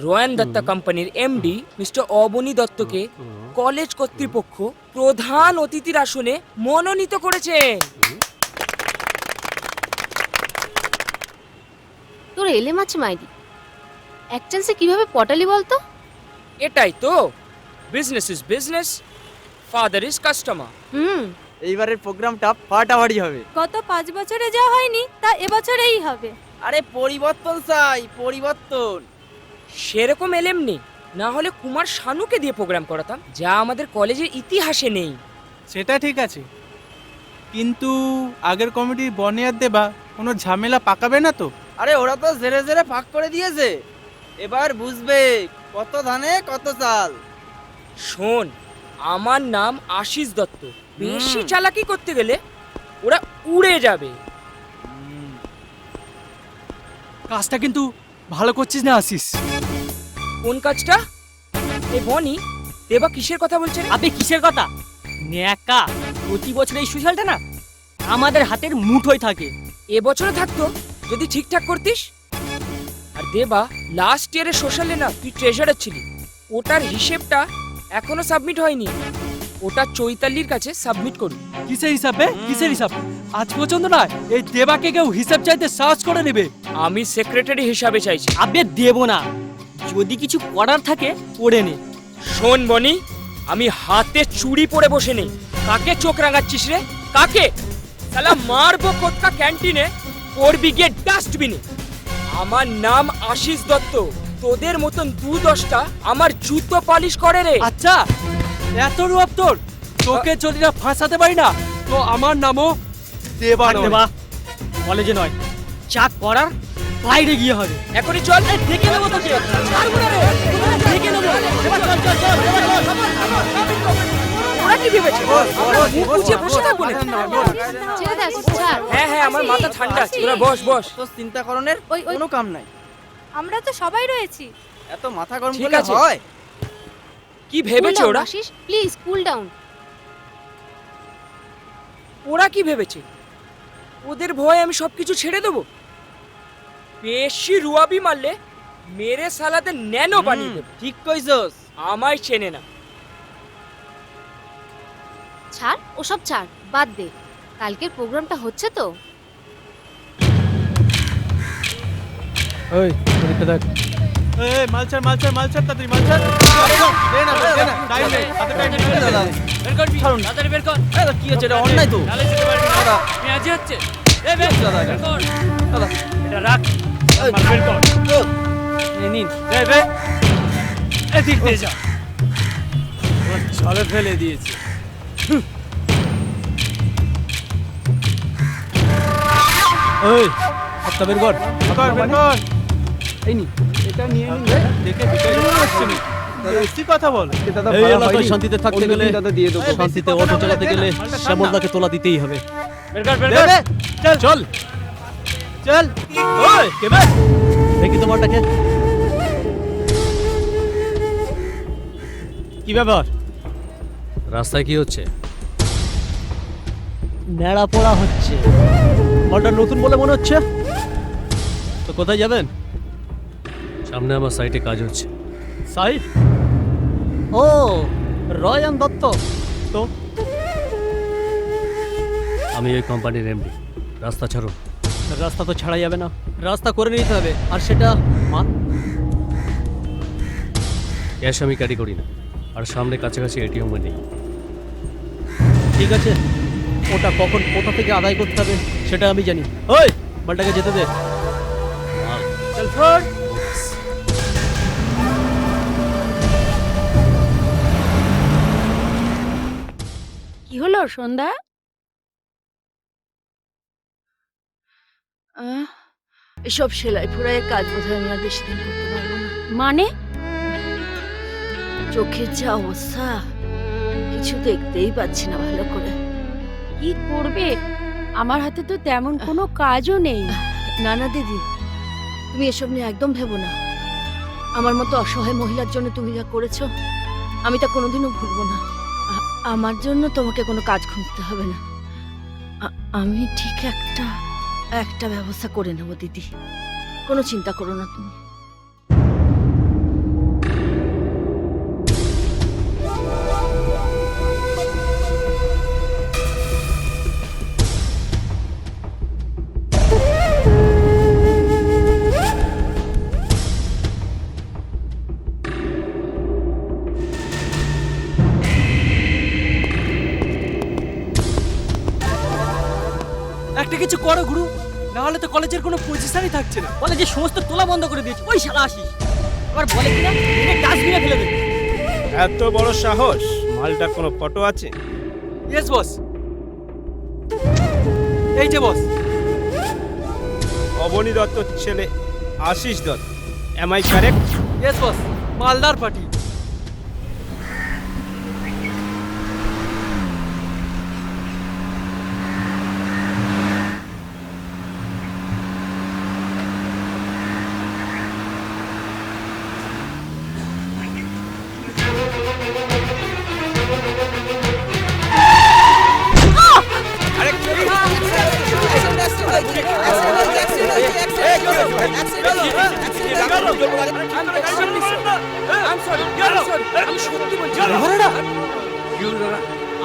রয়্যান দত্তা কোম্পানির এমডি মিস্টার অবনী দত্তকে কলেজ কর্তৃপক্ষ প্রধান অতিথির আসনে মনোনীত করেছে। তোর এলেম আছে মাইরি, এক চান্সে কিভাবে পটালি বলতো? এটাই তো, business is business, father is customer. এইবারের প্রোগ্রামটা ফাটাফাটি হবে। গত 5 বছরে যা হয়নি তা এবছরেই হবে। আরে পরিবর্তন চাই, পরিবর্তন। সেরকম এলেম নেই, না হলে কুমার শানুকে দিয়ে প্রোগ্রাম করাতাম, যা আমাদের কলেজের ইতিহাসে নেই। সেটা ঠিক আছে, কিন্তু আগের কমিটির বনেয়ার দেবা কোনো ঝামেলা পাকাবে না তো? আরে ওরা তো জেরে জেরে ভাগ করে দিয়েছে, এবার বুঝবে কত ধানে কত চাল। শোন, আমার নাম আশিস দত্ত, বেশি চালাকি করতে গেলে ওরা উড়ে যাবে। কাজটা কিন্তু ভালো করছিস না আশিস। কোন কাজটা? এ বনি, দেবা কিসের কথা বলছে রে? আপনি কিসের কথা? ন্যাকা, প্রতি বছর এই সোশ্যালটা না আমাদের হাতের মুঠোয় থাকে। এবছরও থাকতো যদি ঠিকঠাক করতিস। আর দেবা, লাস্ট ইয়ারের সোশ্যালে না তুই ট্রেজারার ছিলি, ওটার হিসেবটা এখনো সাবমিট হয়নি। ওটা চৈতালির কাছে সাবমিট করবি। কিসের হিসাবে? কিসের হিসাব? আজ পর্যন্ত না এই দেবাকে কেউ হিসাব চাইতে সাহস করে নেবে। আমি সেক্রেটারি হিসাবে চাইছি। আবে দেব না, যদি কিছু করার থাকে করে নে। শোন বনি, আমি হাতে চুড়ি পরে বসে নেই। কাকে চোখ রাঙাচ্ছিস রে? কাকে? শালা মারবো কোটকা ক্যান্টিনে, পড়বি গিয়ে ডাস্টবিনে। আমার নাম আশিস দত্ত, তোদের মতন 2-10টা আমার জুতো পালিশ করে রে। আচ্ছা, এত রূপ তোর, তোকে যদি না ফাঁসাতে পারি না তো আমার নামও দেবা নয়। দেবা কলেজে নয়, যা করার বাইরে গিয়ে হবে। এখনই চল, দেখে নেবো তোকে, ছাড়বো না রে, দেখে নেবো। এবার চল চল চল, এবার চল। ওরা কি ভেবেছে আমরা মুখ গুজিয়ে বসে থাকবো না ছেড়ে দে আশিস, ছাড়। হ্যাঁ আমার মাথা ঠান্ডা আছে তোরা বস তো চিন্তা করণের কোনো কাম নাই। আমরা তো সবাই রয়েছি। এত মাথা গরম ঠিক করলে আছে। হয়? কি ভেবেছে ওরা আশিস প্লিজ কুল ডাউন। ওরা কি ভেবেছে ওদের ভয়ে আমি সবকিছু ছেড়ে দেবো? বেশি রুয়াবি মারলে মেরে সালাতে ন্যানো বানিয়ে দেবো। ঠিক কইছস। আমায় চেনে না। ছাড় ওসব ছাড়, বাদ দে। কালকের প্রোগ্রামটা হচ্ছে তো? ওই ওদিকটা দেখ। এই মালচার মালচার মালচার তাড়াতাড়ি মালচার। দে না দে না টাইম নেই, হাতে টাইম নেই। দাদা বের কর তাড়াতাড়ি বের কর। এই কি হচ্ছে, এটা অন্যায় তো। দাদা মেয়াজি হচ্ছে। এই বের দাদা বের কর। দাদা এটা রাখ, মাল বের কর। এই নিন। এই বে এদিক দিয়ে যা। ওরা জলে ফেলে দিয়েছে। ওই হাতটা বের কর। বের কর। এই নি এটা নিয়ে নিন। দেখে ভিখারি মনে হচ্ছে না। বেশি কথা বল। এই এলাকায় শান্তিতে থাকতে গেলে, শান্তিতে অটো চালাতে গেলে শ্যামলদাকে তোলা দিতেই হবে। বের কর বের কর। চল চল চল। ওই কে বে? দেখি তোমারটাকে। কি ব্যাপার? রাস্তায় কি হচ্ছে? নেড়া পড়া হচ্ছে। মালটা নতুন বলে মনে হচ্ছে। তো কোথায় যাবেন? সামনে আমার সাইটে কাজ হচ্ছে। সাইড? ও রয়ন দত্ত তো? আমি ওই কোম্পানির এমডি। রাস্তা ছাড়ুন। রাস্তা তো ছাড়া যাবে না, রাস্তা করে নিতে হবে। আর সেটা ক্যাশ আমি ক্যারি করি না, আর সামনে কাছাকাছি এটিএম নেই। ঠিক আছে, ওটা কখন কোথা থেকে আদায় করতে হবে সেটা আমি জানি। ওই মালটাকে যেতে দে। চল ফোর। কি হলো সন্ধ্যা? এসব সেলাই ফোড়াইয়ের কাজ বোধহয় আমি আর বেশি দিন করতে পারবো না। মানে চোখের যা অবস্থা, কিছু দেখতেই পাচ্ছি না ভালো করে। কি করবে? আমার হাতে তো তেমন কোনো কাজও নেই। না না দিদি, তুমি এসব নিয়ে একদম ভেবো না। আমার মতো অসহায় মহিলার জন্য তুমি যা করেছো, আমি তা কোনোদিনও ভুলবো না। আমার জন্য তোমাকে কোনো কাজ খুঁজতে হবে না। আমি ঠিক একটা ব্যবস্থা করে নেবো দিদি, কোনো চিন্তা করো না তুমি। একটা কিছু করো গুরু, না হলে তো কলেজের কোনো পজিশনই থাকছে না। কলেজের সমস্ত তোলা বন্ধ করে দিয়েছে ওই শালা আশিস। আবার বলে কিনা ডাস্টবিনে ফেলে দেবে। এত বড় সাহস! মালটার কোনো ফটো আছে? Yes boss. এই যে বস। অবনী দত্তর ছেলে Ashish Dutta, am I correct? Yes boss, মালদার পার্টি।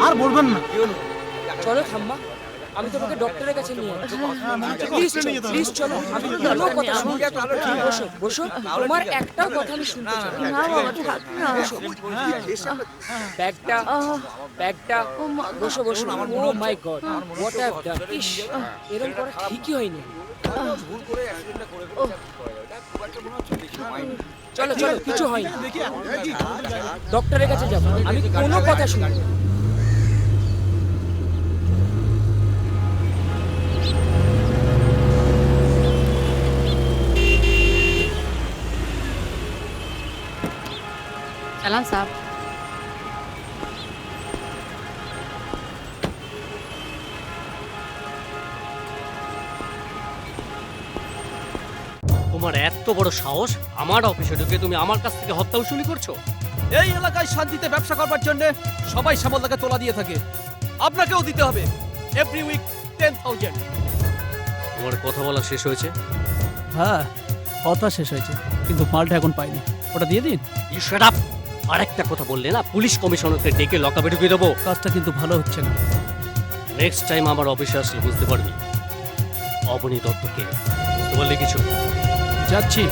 আর বলবেন না। চলো থাম্মা, আমি তোমাকে ডক্টরের কাছে নিয়ে প্লিজ চলো। আমি কোনো কথা শুনতে চাই না। বসো বসো, তোমার একটাও কথা আমি শুনতে চাই না। বসো। ব্যাগটা বসো বসো। Oh my god, what I have done. এরকম করা ঠিকই হয়নি। চলো চলো, কিছু হয়নি। ডক্টরের কাছে যাবো, আমি কোনো কথা শুনবো। চালান সাহেব। তোমার এত বড় সাহস, আমার অফিসে ঢুকে তুমি আমার কাছ থেকে হত্যা উসুলি করছো? এই এলাকায় শান্তিতে ব্যবসা করবার জন্য সবাই শ্যামলদাকে তোলা দিয়ে থাকে, আপনাকেও দিতে হবে এভরি উইক 10,000। তোমার কথা বলা শেষ হয়েছে? হ্যাঁ, কথা শেষ হয়েছে, কিন্তু মালটা এখন পাইনি। ওটা দিয়ে দিন। You shut up! আরেকটা কথা বললে না পুলিশ কমিশনারকে ডেকে লকআপে ঢুকিয়ে দেবো। কাজটা কিন্তু ভালো হচ্ছে না। নেক্সট টাইম আমার অফিসে আসলে বুঝতে পারবি অবনী দত্তকে। বুঝতে পারলে কিছু? যাচ্ছি,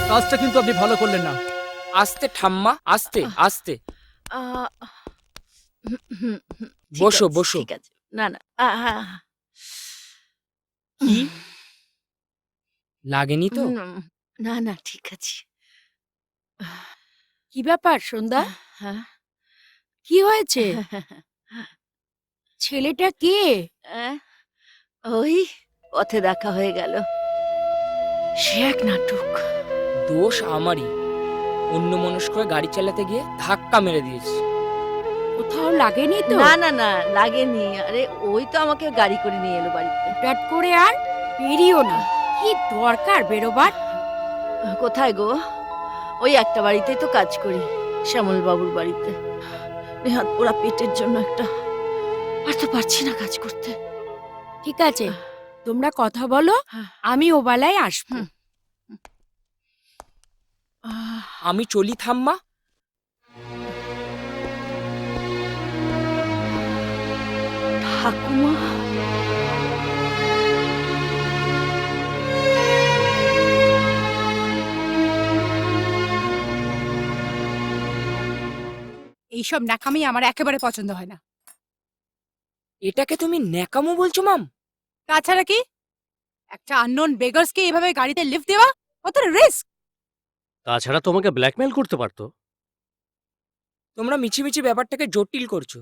কাজটা কিন্তু আপনি ভালো করলেন না। আস্তে ঠাম্মা, আস্তে আস্তে। ঠিক বসো, আছে, বসো। ঠিক আছে। না না কি লাগেনি তো? না না ঠিক আছে। কি ব্যাপার সন্ধ্যা? হ্যাঁ কি হয়েছে? ছেলেটা কে? ওই পথে দেখা হয়ে গেল। সে এক নাটক। দোষ আমারই, অন্য মনস্ক হয়ে গাড়ি চালাতে গিয়ে ধাক্কা মেরে দিয়েছি। কোথাও লাগেনি তো? না না না লাগেনি। আরে ওই তো আমাকে গাড়ি করে নিয়ে এলো বাড়িতে। হঠাৎ করে আর বেরিও না। কি দরকার বেরোবার? কোথায় গো? ওই একটা বাড়িতেই তো কাজ করি, শ্যামল বাবুর বাড়িতে। নেহাত পোড়া পেটের জন্য একটা আর তো পারছি না কাজ করতে। ঠিক আছে, তোমরা কথা বলো, আমি ও বেলায় আসবো। আমি চলি ঠাম্মা। ঠাকুমা, এইসব ন্যাকামি আমার একেবারে পছন্দ হয় না। এটাকে তুমি ন্যাকামো বলছো মাম? তাছাড়া কি, একটা আননোন বেগার্সকে এভাবে গাড়িতে লিফট দেওয়া কত রিস্ক। তাছাড়া তোমাকে ব্ল্যাকমেল করতে পারতো। তোমরা মিছিমিছি ব্যাপারটাকে জটিল করছো,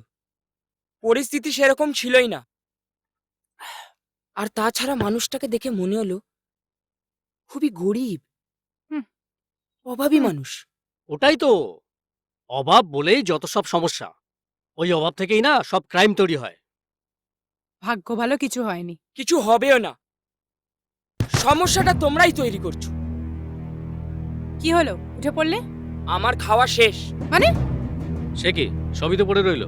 পরিস্থিতি সেরকম ছিলই না। আর তাছাড়া মানুষটাকে দেখে মনে হলো খুবই গরিব, অভাবী মানুষ। ওটাই তো, অভাব বলেই যত সব সমস্যা। ওই অভাব থেকেই না সব ক্রাইম তৈরি হয়। ভাগ্য ভালো কিছু হয়নি। কিছু হবেও না, সমস্যাটা তোমরাই তৈরি করছো। কি হলো, উঠে পড়লে? আমার খাওয়া শেষ। মানে? সে কি, সবই তো পড়ে রইল।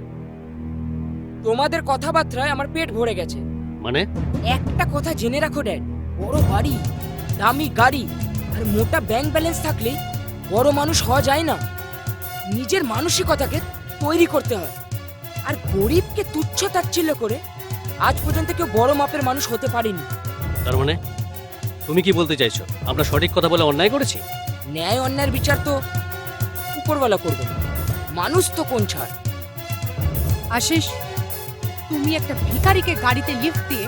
তোমাদের কথাবার্তায় আমার পেট ভরে গেছে। মানে? একটা কথা জেনে রাখো ড্যাড, বড় বাড়ি, দামি গাড়ি আর মোটা ব্যাংক ব্যালেন্স থাকলে বড় মানুষ হওয়া যায় না। নিজের মানসিকতাকে তৈরি করতে হয়। আর গরিবকে তুচ্ছ তাচ্ছিল্য করে আজ পর্যন্ত কেউ বড় মাপের মানুষ হতে পারেনি। তার মানে তুমি কি বলতে চাইছো আমরা সঠিক কথা বলে অন্যায় করেছি? ন্যায় অন্যায়ের বিচার তো উপরওয়ালা করবে, মানুষ তো কোন ছাড়। আশিস, তুমি একটা ভিখারিকে গাড়িতে লিফট দিয়ে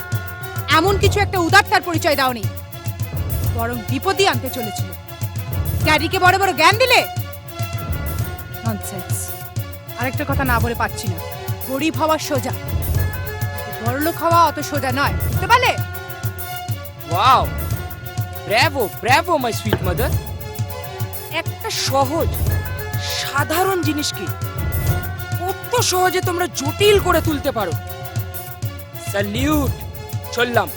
এমন কিছু একটা উদারতার পরিচয় দাওনি, বরং বিপদই আনতে চলেছিল। ড্যাডিকে বড় বড় জ্ঞান দিলে। ননসেন্স। আরেকটা কথা না বলে পাচ্ছি না। গরিব হওয়া সোজা, বড়লোক হওয়া অত সোজা নয়, বুঝতে পারলে? Wow, bravo bravo my sweet mother. একটা সহজ সাধারণ জিনিসকে কত সহজে তোমরা জটিল করে তুলতে পারো। স্যালিউট। চললাম।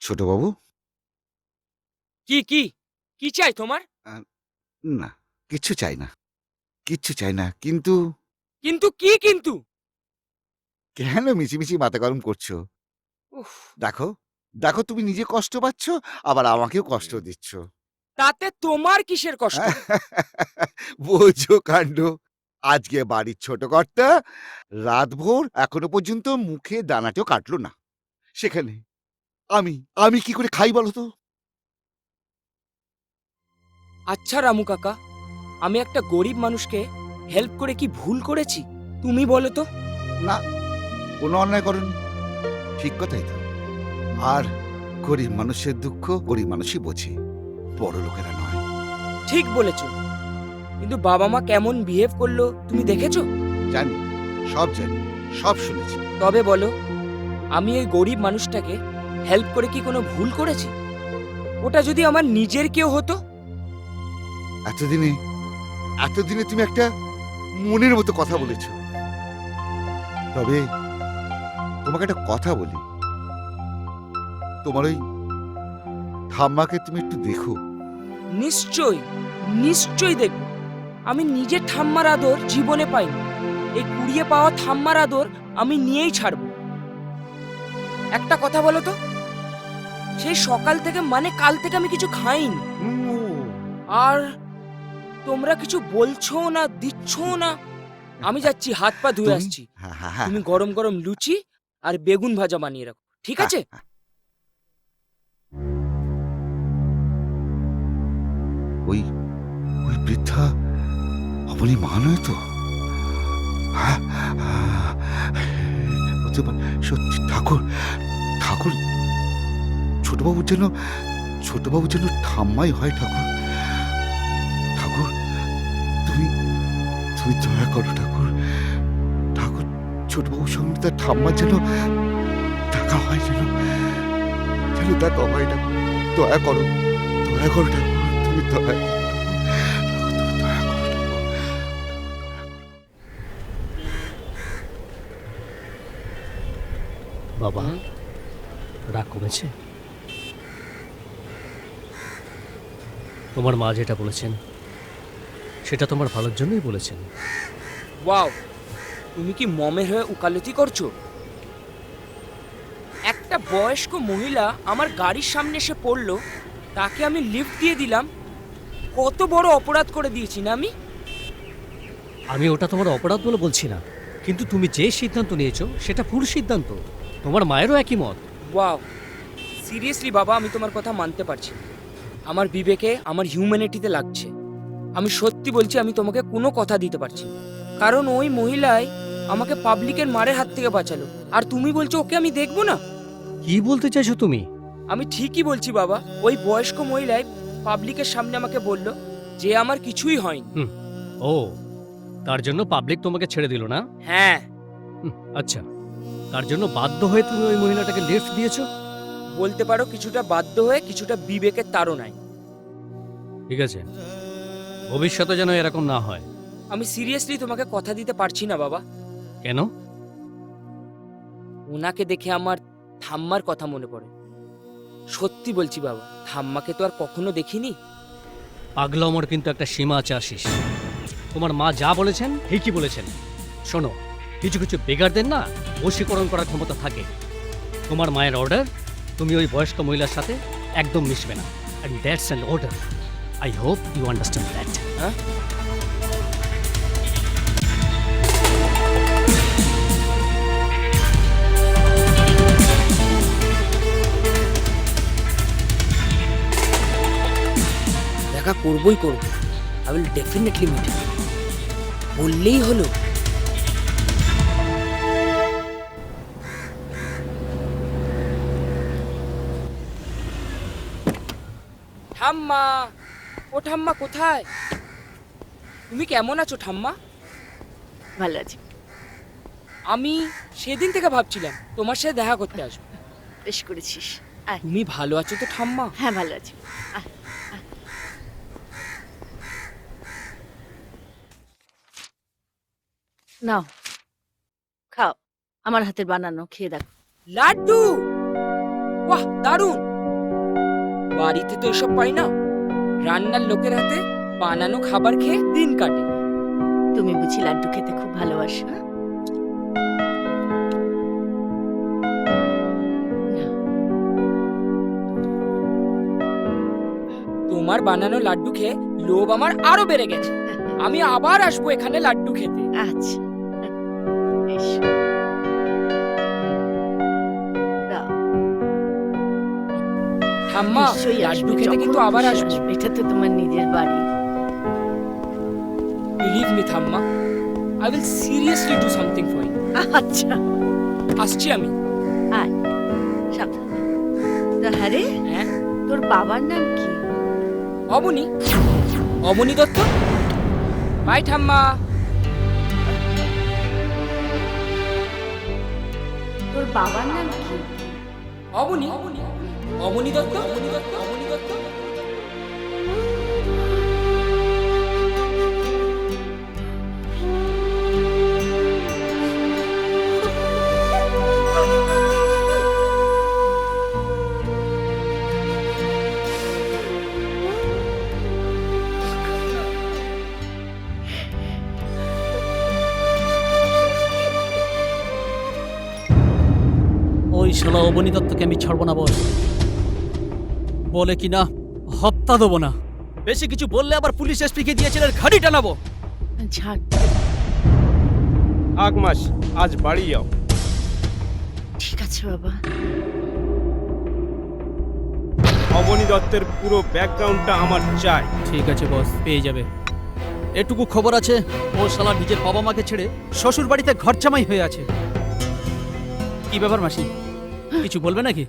ছোট বাবু, কি কি কি চাই তোমার? না কিচ্ছু চাই না, কিচ্ছু চাই না। কিন্তু কিন্তু কি কিন্তু? কেন মিছিমিছি মাথা গরম করছো? দেখো দেখো, তুমি নিজে কষ্ট পাচ্ছ, আবার আমাকেও কষ্ট দিচ্ছ। তাতে তোমার কিসের কষ্ট? বোঝো কাণ্ড। আজকে বাড়ির ছোট কর্তা রাত ভোর এখনো পর্যন্ত মুখে দানাটিও কাটলো না। সেখানে আমি আমি কি করে খাই বলো তো? আচ্ছা রামু কাকা, আমি একটা গরিব মানুষকে হেল্প করে কি ভুল করেছি তুমি বলো তো? না, কোনো অন্যায় করনি। ঠিক কথাই তো। আর গরিব মানুষের দুঃখ গরিব মানুষই বোঝে, বড় লোকেরা নয়। ঠিক বলেছ, কিন্তু বাবা মা কেমন বিহেভ করলো তুমি দেখেছো? জানি, সব জানি, সব শুনেছি। তবে বলো, আমি এই গরিব মানুষটাকে হেল্প করে কি কোনো ভুল করেছি? ওটা যদি আমার নিজের কেউ হতো। এতদিনে তুমি একটা মনের মতো কথা বলেছো। তবে তোমাকে একটা কথা বলি, তোমার ওই ঠাম্মাকে তুমি একটু দেখো। নিশ্চয়ই নিশ্চয়ই দেখব। আমি নিজের ঠাম্মার আদর জীবনে পাইনি, এই কুড়িয়ে পাওয়া ঠাম্মার আদর আমি নিয়েই ছাড়ব। একটা কথা বলো তো, সেই সকাল থেকে মানে কাল থেকে আমি কিছু খাইনি, আর তোমরা কিছু বলছো না, দিচ্ছ না। আমি যাচ্ছি, হাত পা ধুয়ে আসছি। তুমি গরম গরম লুচি আর বেগুন ভাজা বানিয়ে রাখো, ঠিক আছে? ওই ওই বৃদ্ধা অবনী মা নয় তো? সত্যি ঠাকুর, ঠাকুর ছোটবাবুর জন্য ঠাম্মাই হয়। ঠাকুর, ঠাকুর তুমি তুমি দয়া করো ঠাকুর। ঠাকুর ছোটবাবুর সঙ্গে তার ঠাম্মার যেন দেখা হয়, যেন দেখা হয়। ঠাকুর দয়া করো, দয়া করো ঠাকুর, তুমি দয়া করো। বাবা, রাগ কমেছে? তোমার মা যেটা বলেছেন সেটা তোমার ভালোর জন্যই বলেছেন। ওয়াও, তুমি কি মমের হয়ে উকালতি করছো? একটা বয়স্ক মহিলা আমার গাড়ির সামনে এসে পড়লো, তাকে আমি লিফট দিয়ে দিলাম। কত বড় অপরাধ করে দিয়েছি না আমি? আমি ওটা তোমার অপরাধ বলে বলছি না, কিন্তু তুমি যে সিদ্ধান্ত নিয়েছো সেটা ভুল সিদ্ধান্ত। তোমার মায়েরও একই মত। ওয়াও, সিরিয়াসলি বাবা, আমি তোমার কথা মানতে পারছি না। আমার বিবেকে, আমার হিউম্যানিটিতে লাগছে। আমি সত্যি বলছি, আমি তোমাকে কোনো কথা দিতে পারছি না, কারণ ওই মহিলাই আমাকে পাবলিকের মারের হাত থেকে বাঁচালো, আর তুমি বলছো ওকে আমি দেখবো না? কি বলতে চাইছো তুমি? আমি ঠিকই বলছি বাবা। ওই বয়স্ক মহিলাই পাবলিকের সামনে আমাকে বলল যে আমার কিছুই হয়নি। ও, তার জন্য পাবলিক তোমাকে ছেড়ে দিল না? হ্যাঁ। আচ্ছা, তার জন্য বাধ্য হয়ে তুমি ওই মহিলাটাকে লিফট দিয়েছো? বলতে পারো কিছুটা বাধ্য হয়ে, কিছুটা বিবেকের তাড়নায়। ঠিক আছে, ভবিষ্যতে যেন এরকম না হয়। আমি সিরিয়াসলি তোমাকে কথা দিতে পারছি না বাবা। কেন? ওনাকে দেখে আমার ঠাম্মার কথা মনে পড়ে। সত্যি বলছি বাবা, ঠাম্মাকে তো আর কখনো দেখিনি। পাগলামোর কিন্তু একটা সীমা আছে আশিস। তোমার মা যা বলেছেন ঠিকই বলেছেন। শোনো, কিছু কিছু বেগারদের না বশীকরণ করার ক্ষমতা থাকে। তোমার মায়ের অর্ডার, তুমি ওই বয়স্ক মহিলার সাথে একদম মিশবে না, and that's an order. I hope you understand that. দেখা করবই করব। I will definitely meet him. বললেই হলো। ঠাম্মা, ও ঠাম্মা কোথায়? তুমি কেমন আছো ঠাম্মা? ভালো আছি। আমি সেদিন থেকে ভাবছিলাম তোমার সাথে দেখা করতে আসবো। বেশ করেছিস। তুমি ভালো আছো তো ঠাম্মা? হ্যাঁ, ভালো আছি। নাও, খাও, আমার হাতের বানানো, খেয়ে দেখো। লাড্ডু, বাহ দারুণ। বাড়িতে তো এসব পাই না। রান্নার লোকের হাতে বানানো খাবার খেয়ে দিন কাটে। তুমি বুঝি লাড্ডু খেতে খুব ভালোবাসো? তোমার বানানো লাড্ডু খেয়ে লোভ আমার আরো বেড়ে গেছে। আমি আবার আসবো এখানে লাড্ডু খেতে। আচ্ছা, ঠাম্মা, লাড্ডু খেতে কিন্তু আবার আসবো। এটা তো তোমার নিজের বাড়ি। Believe me ঠাম্মা, I will seriously do something for you. আচ্ছা, আসছি আমি। আয়, সাবধানে। তা হ্যাঁ রে, তোর বাবার নাম কি? অবনী, অবনী দত্ত। বাই ঠাম্মা। তোর বাবার নাম কি? অবনী অবনী দত্ত অবনী দত্ত। ওই শালা অবনী দত্তকে আমি ছাড়বো না বল। বলে কি না হপ্তা দেবো না, বেশি কিছু বললে আবার পুলিশ এসপিকে দিয়ে ছেলের ঘাড়ি টানাবো। ছাড়। আগমাস আজ বাড়ি যাও। ঠিক আছে বাবা। অবনী দত্তের পুরো ব্যাকগ্রাউন্ডটা আমার চাই। ঠিক আছে বস, পেয়ে যাবে। এটুকু খবর আছে, ও শালা নিজের বাবা মাকে ছেড়ে শ্বশুর বাড়িতে ঘর জামাই হয়ে আছে। কি ব্যাপার মাসি, কিছু বলবে নাকি?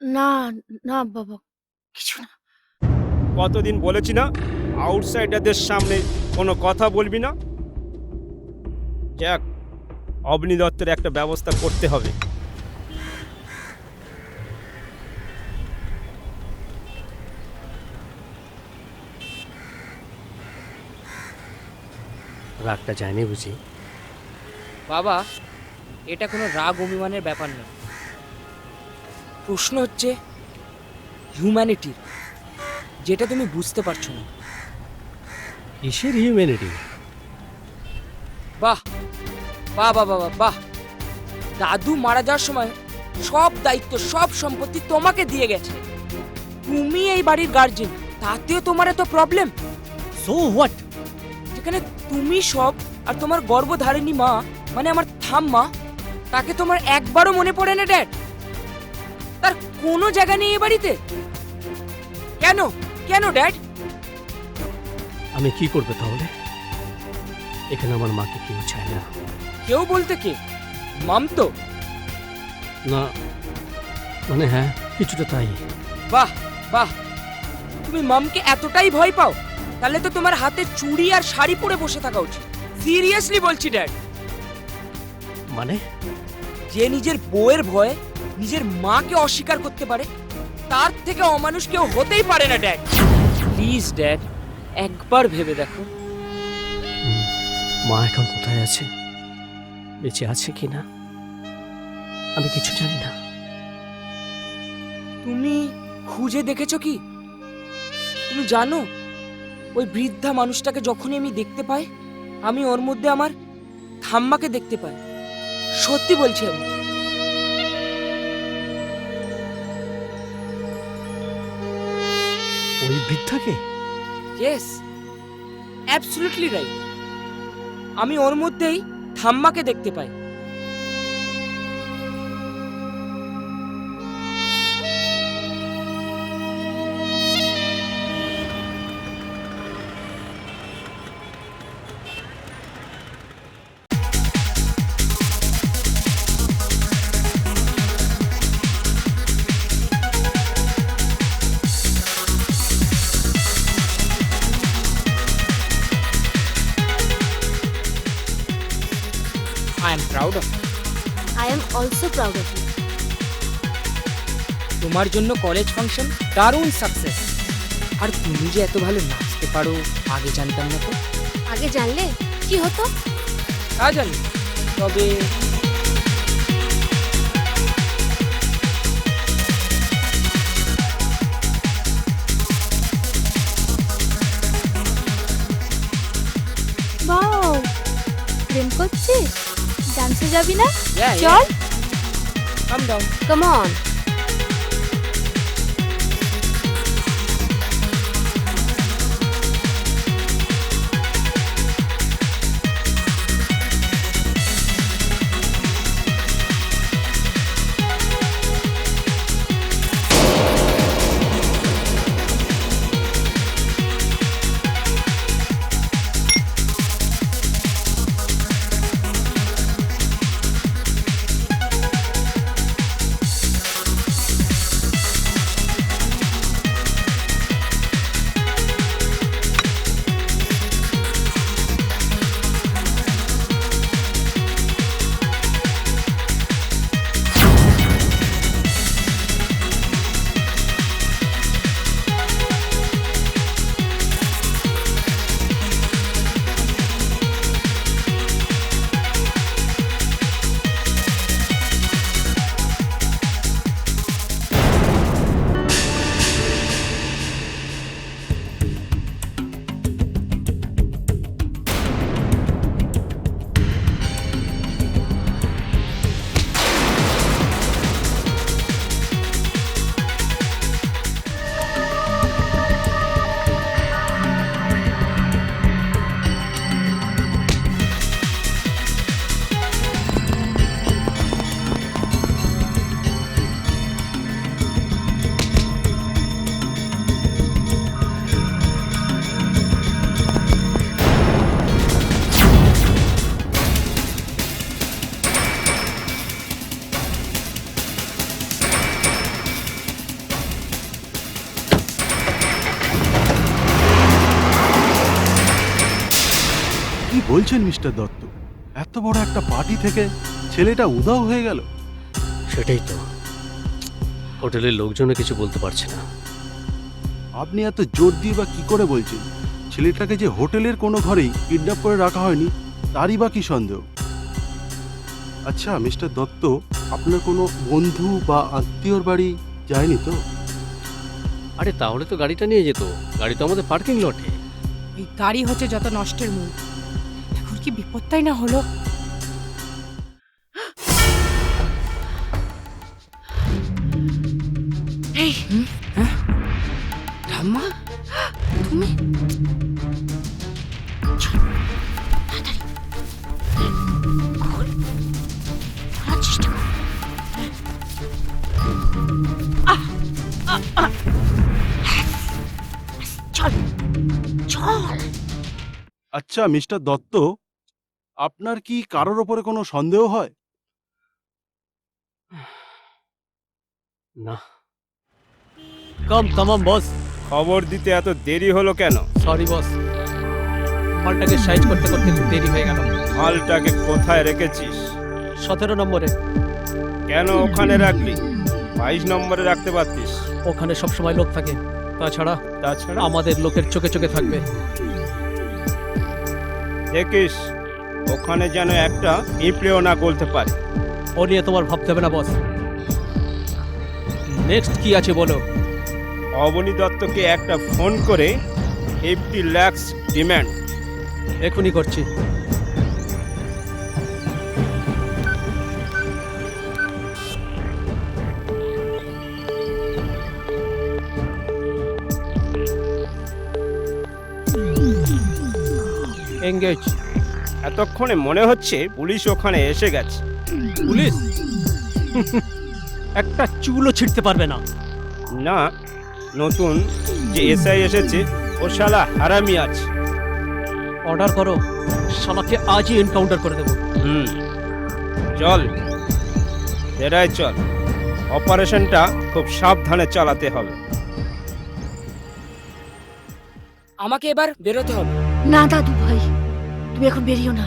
না না বাবা, কিছু না। কতদিন বলেছি না আউটসাইডারদের সামনে কোনো কথা বলবি না। যাক, অবনী দত্তের একটা ব্যবস্থা করতে হবে। রাগটা যায়নি বুঝি? বাবা, এটা কোনো রাগ অভিমানের ব্যাপার না। প্রশ্ন হচ্ছে হিউম্যানিটির, যেটা তুমি বুঝতে পারছো না। কিসের হিউম্যানিটি? বাহ বাহ বাহ বাহ বাহ, দাদু মারা যাওয়ার সময় সব দায়িত্ব সব সম্পত্তি তোমাকে দিয়ে গেছে, তুমি এই বাড়ির গার্জেন, তাতেও তোমার এত প্রবলেম। So what? যেখানে তুমি সব আর তোমার গর্ভধারিণী মা মানে আমার ঠাম্মা, তাকে তোমার একবারও মনে পড়ে না ড্যাড? তার কোনো জায়গা নেই এ বাড়িতে? কেন কেন ড্যাড? আমি কি করবো তাহলে? এখানে আমার মাকে কেউ চায় না। কেউ বলতে কে? মাম তো না, মানে হ্যাঁ, কিছুটা তাই। বাহ বাহ, তুমি মামকে এতটাই ভয় পাও? তাহলে তো তোমার হাতে চুড়ি আর শাড়ি পরে বসে থাকা উচিত। সিরিয়াসলি বলছি ড্যাড। মানে? যে নিজের বউয়ের ভয়ে নিজের মাকে অস্বীকার করতে পারে, তার থেকে অমানুষ কেউ হতেই পারে না ড্যাড। প্লিজ ড্যাড, একবার ভেবে দেখো। মা এখন কোথায় আছে, বেঁচে আছে কিনা আমি কিছু জানি না। তুমি খুঁজে দেখেছো কি? তুমি জানো ওই বৃদ্ধা মানুষটাকে যখনই আমি দেখতে পাই, আমি ওর মধ্যে আমার ঠাম্মাকে দেখতে পাই। সত্যি বলছি আমি। ওই বৃদ্ধাকে? Yes, absolutely right. আমি ওর মধ্যেই ঠাম্মাকে দেখতে পাই। I am proud of you. I am also proud of you. তোমার জন্য কলেজ ফাংশন দারুণ সাকসেস। আর তুমি যে এত ভালো নাচতে পারো আগে জানতাম না তো। আগে জানলে কি হতো? তা জানি, তবে বাও, প্রেম করছিস? ডান্সে যাবি না? Yeah, চল। Calm down. Come on. বলছেন মিস্টার দত্ত? এত বড় একটা পার্টি থেকে ছেলেটা উধাও হয়ে গেল। সেটাই তো, হোটেলের লোকজনও কিছু বলতে পারছে না। আপনি এত জোর দিয়ে বা কি করে বলছেন? ছেলেটাকে যে হোটেলের কোনো ঘরেই কিডন্যাপ করে রাখা হয়নি, তারই বা কি সন্দেহ? আচ্ছা মিস্টার দত্ত, আপনার কোনো বন্ধু বা আত্মীয়র বাড়ি যায়নি তো? আরে তাহলে তো গাড়িটা নিয়ে যেত, গাড়ি তো আমাদের পার্কিং লটে। এই গাড়ি হচ্ছে যত নষ্টের মূল। এখন কি বিপদটাই না হলো। এই ঠাম্মা, তুমি চেষ্টা করো। চল চল। আচ্ছা মিস্টার দত্ত, আপনার কি কারোর ওপরে কোনো সন্দেহ হয়? না। কম তামাম বস। খবর দিতে এত দেরি হলো কেন? সরি বস, মালটাকে সাইজ করতে করতে একটু দেরি হয়ে গেল। মালটাকে কোথায় রেখেছিস? 17 নম্বরে। কেন ওখানে রাখলি? 22 নম্বরে রাখতে পারতিস। ওখানে সবসময় লোক থাকে, তাছাড়া আমাদের লোকের চোখে চোখে থাকবে। দেখিস ওখানে যেন একটা পিঁপড়েও না গলতে পারে। ও নিয়ে তোমার ভাবতে হবে না বস। নেক্সট কি আছে বলো? অবনী দত্তকে একটা ফোন করে 50 লাখ ডিমান্ড। এখনই করছি। এঙ্গেজ। এতক্ষণে মনে হচ্ছে পুলিশ ওখানে এসে গেছে। পুলিশ একটা চুলও ছিঁড়তে পারবে না। না, নতুন যে এসআই এসেছে ও শালা হারামি আছে। অর্ডার করো, শালাকে আজই এনকাউন্টার করে দেবো। চল বেড়ায় চল, অপারেশনটা খুব সাবধানে চালাতে হবে। আমাকে এবার বেরোতে হবে। না দাদু ভাই, তুমি এখন বেরিও না।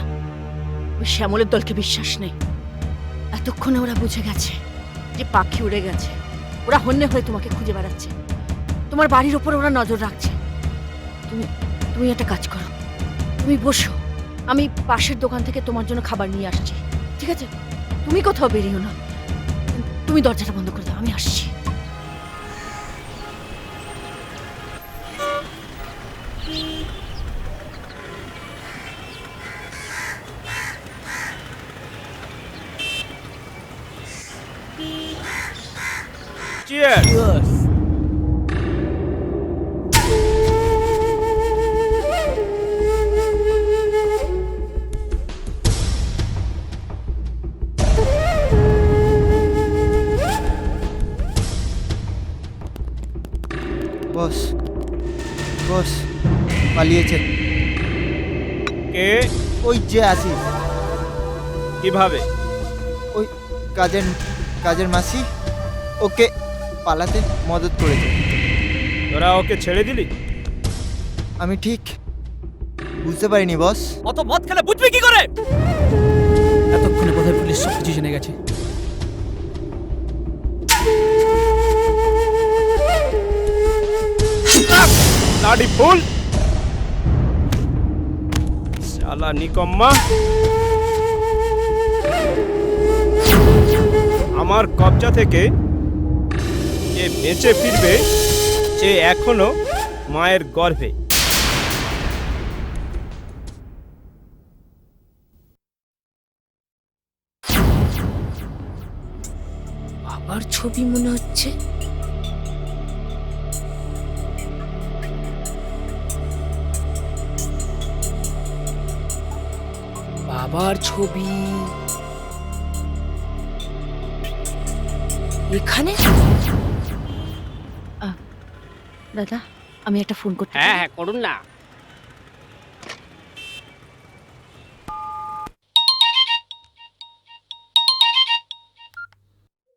ওই শ্যামলের দলকে বিশ্বাস নেই। এতক্ষণে ওরা বুঝে গেছে যে পাখি উড়ে গেছে। ওরা হন্যে হয়ে তোমাকে খুঁজে বেড়াচ্ছে, তোমার বাড়ির ওপর ওরা নজর রাখছে। তুমি তুমি একটা কাজ করো, তুমি বসো, আমি পাশের দোকান থেকে তোমার জন্য খাবার নিয়ে আসছি, ঠিক আছে? তুমি কোথাও বেরিও না, তুমি দরজাটা বন্ধ করে দাও, আমি আসছি। Cheers! বস বস পালিয়েছে। কে? ওই যে আসিস। কিভাবে? ওই কাজের মাসি ওকে পালাতে মদত করেছে। তোরা ওকে ছেড়ে দিলি? আমি ঠিক বুঝতে পারিনি বস। অত মদ খেলে বুঝবি কি করে? এতক্ষণে বোধহয় পুলিশ সব কিছু জেনে গেছে। লাডি ফুল শালা নিকম্মা, আমার কবজা থেকে যে বেঁচে ফিরবে সে এখনো মায়ের গর্ভে। বাবার ছবি মনে হচ্ছে। বাবার ছবি এখানে। দাদা, আমি একটা ফোন করতে। হ্যাঁ হ্যাঁ করুন না।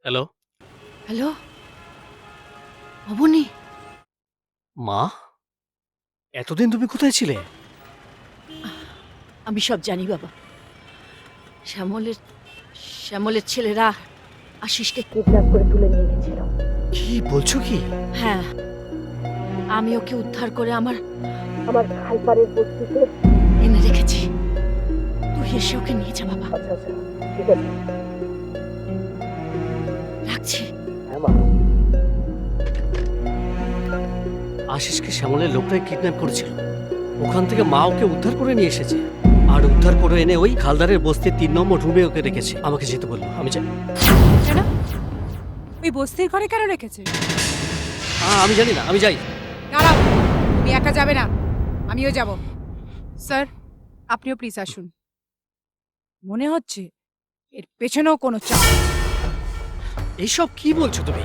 Hello hello, Aboni. মা, এতদিন তুমি কোথায় ছিলে? আমি সব জানি বাবা। শ্যামলের ছেলেরা আশিসকে কিডন্যাপ করে তুলে নিয়ে গেছিল। কি বলছো কি? হ্যাঁ, আমি ওকে উদ্ধার করে আমার খালপাড়ের বস্তিতে এনে রেখেছি। তুই এসে ওকে নিয়ে যা বাবা। আচ্ছা ঠিক আছে। রাখছি। আশিসকে শ্যামলের লোকটাই কিডন্যাপ করেছিল। ওখান থেকে মা ওকে উদ্ধার করে নিয়ে এসেছে, আর উদ্ধার করে এনে ওই খালদারের বস্তির 3 নম্বর রুমে ওকে রেখেছে। আমাকে যেতে বললো, আমি যাই। কেন? ওই বস্তির ঘরে কেন রেখেছে? আমি জানি না, আমি যাই। দাঁড়াও, তুমি একা যাবে না, আমিও যাব। স্যার, আপনিও প্লিজ আসুন। মনে হচ্ছে এর পেছনেও কোনো চাপ। এইসব কি বলছো তুমি?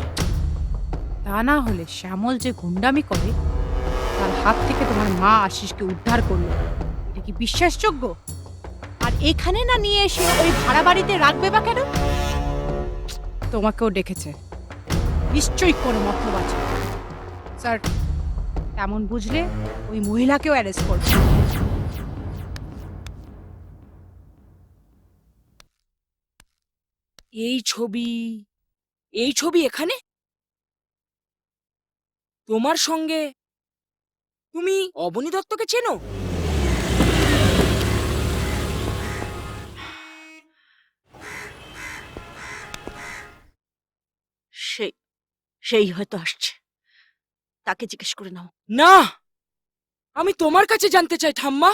তা না হলে শ্যামল যে গুন্ডামি করে তার হাত থেকে তোমার মা আশিসকে উদ্ধার করলো, এটা কি বিশ্বাসযোগ্য? আর এখানে না নিয়ে এসে ওই ভাড়া বাড়িতে রাখবে বা কেন? তোমাকেও ডেকেছে, নিশ্চয়ই কোনো মতলব আছে। স্যার, তেমন বুঝলে ওই মহিলাকেও অ্যারেস্ট করবে। এই ছবি এখানে? তোমার সঙ্গে তুমি অবনী দত্তকে চেনো? সেই হয়তো আসছে, তাকে জিজ্ঞেস করে নাও। না, আমি তোমার কাছে জানতে চাই ঠাম্মা।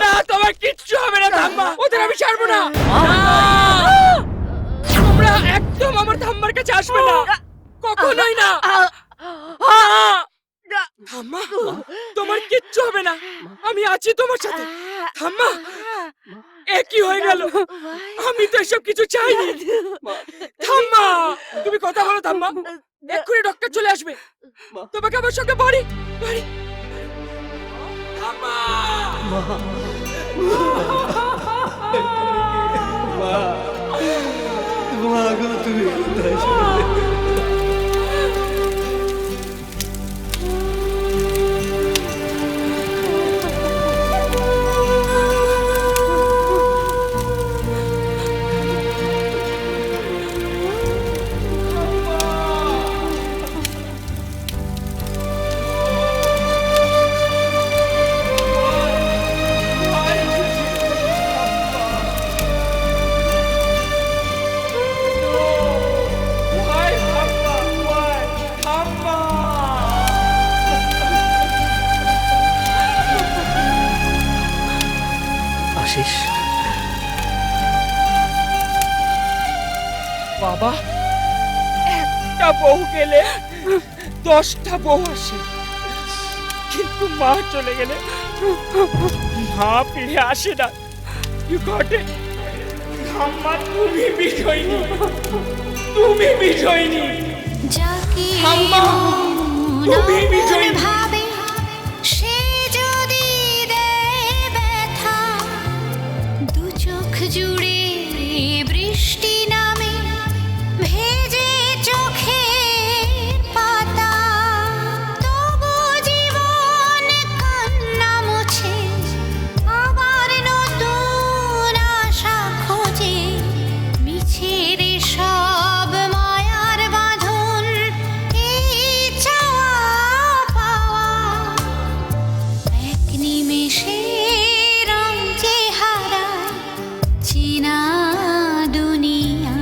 না, তোমার কিচ্ছু হবে না ঠাম্মা, ওদের আমি ছাড়বো না। তোমরা একদম আমার ঠাম্মার কাছে আসবে না, কখনোই না। ঠাম্মা, তোমার কিচ্ছু হবে না, আমি আছি তোমার সাথে। ঠাম্মা, এ কি হয়ে গেল? আমি তো এসব কিছু চাইনি। ঠাম্মা, তুমি কথা বলো ঠাম্মা, এক্ষুনি ডক্টর চলে আসবে। তোমাকে আমার সঙ্গে বাড়ি বাড়ি। ঠাম্মা, তুমি আশিস, বাবা, একটা বউ গেলে 10টা বউ আসে, কিন্তু মা চলে গেলে মা ফিরে আসে না। You got it? ঠাম্মা, তুমি বিষয় নিয়ে তুমি বিজয়িনী আম্মা, তুমি বিজয়িনী। ভাবে সে যদি দেয় ব্যথা, দু চোখ জুড়ে বৃষ্টি নামে ভেজে চোখের পাতা, তবু জীবন কান্না মুছে আবার নতুন আশা খোঁজে। মিছের সব মায়ার বাঁধন, এই চাওয়া পাওয়া, এক নিমেষে রং যে হারায় চেনা দুনিয়া।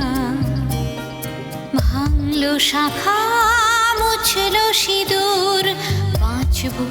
ভাঙলো শাখা, মুছলো সিঁদুর, বাঁচবো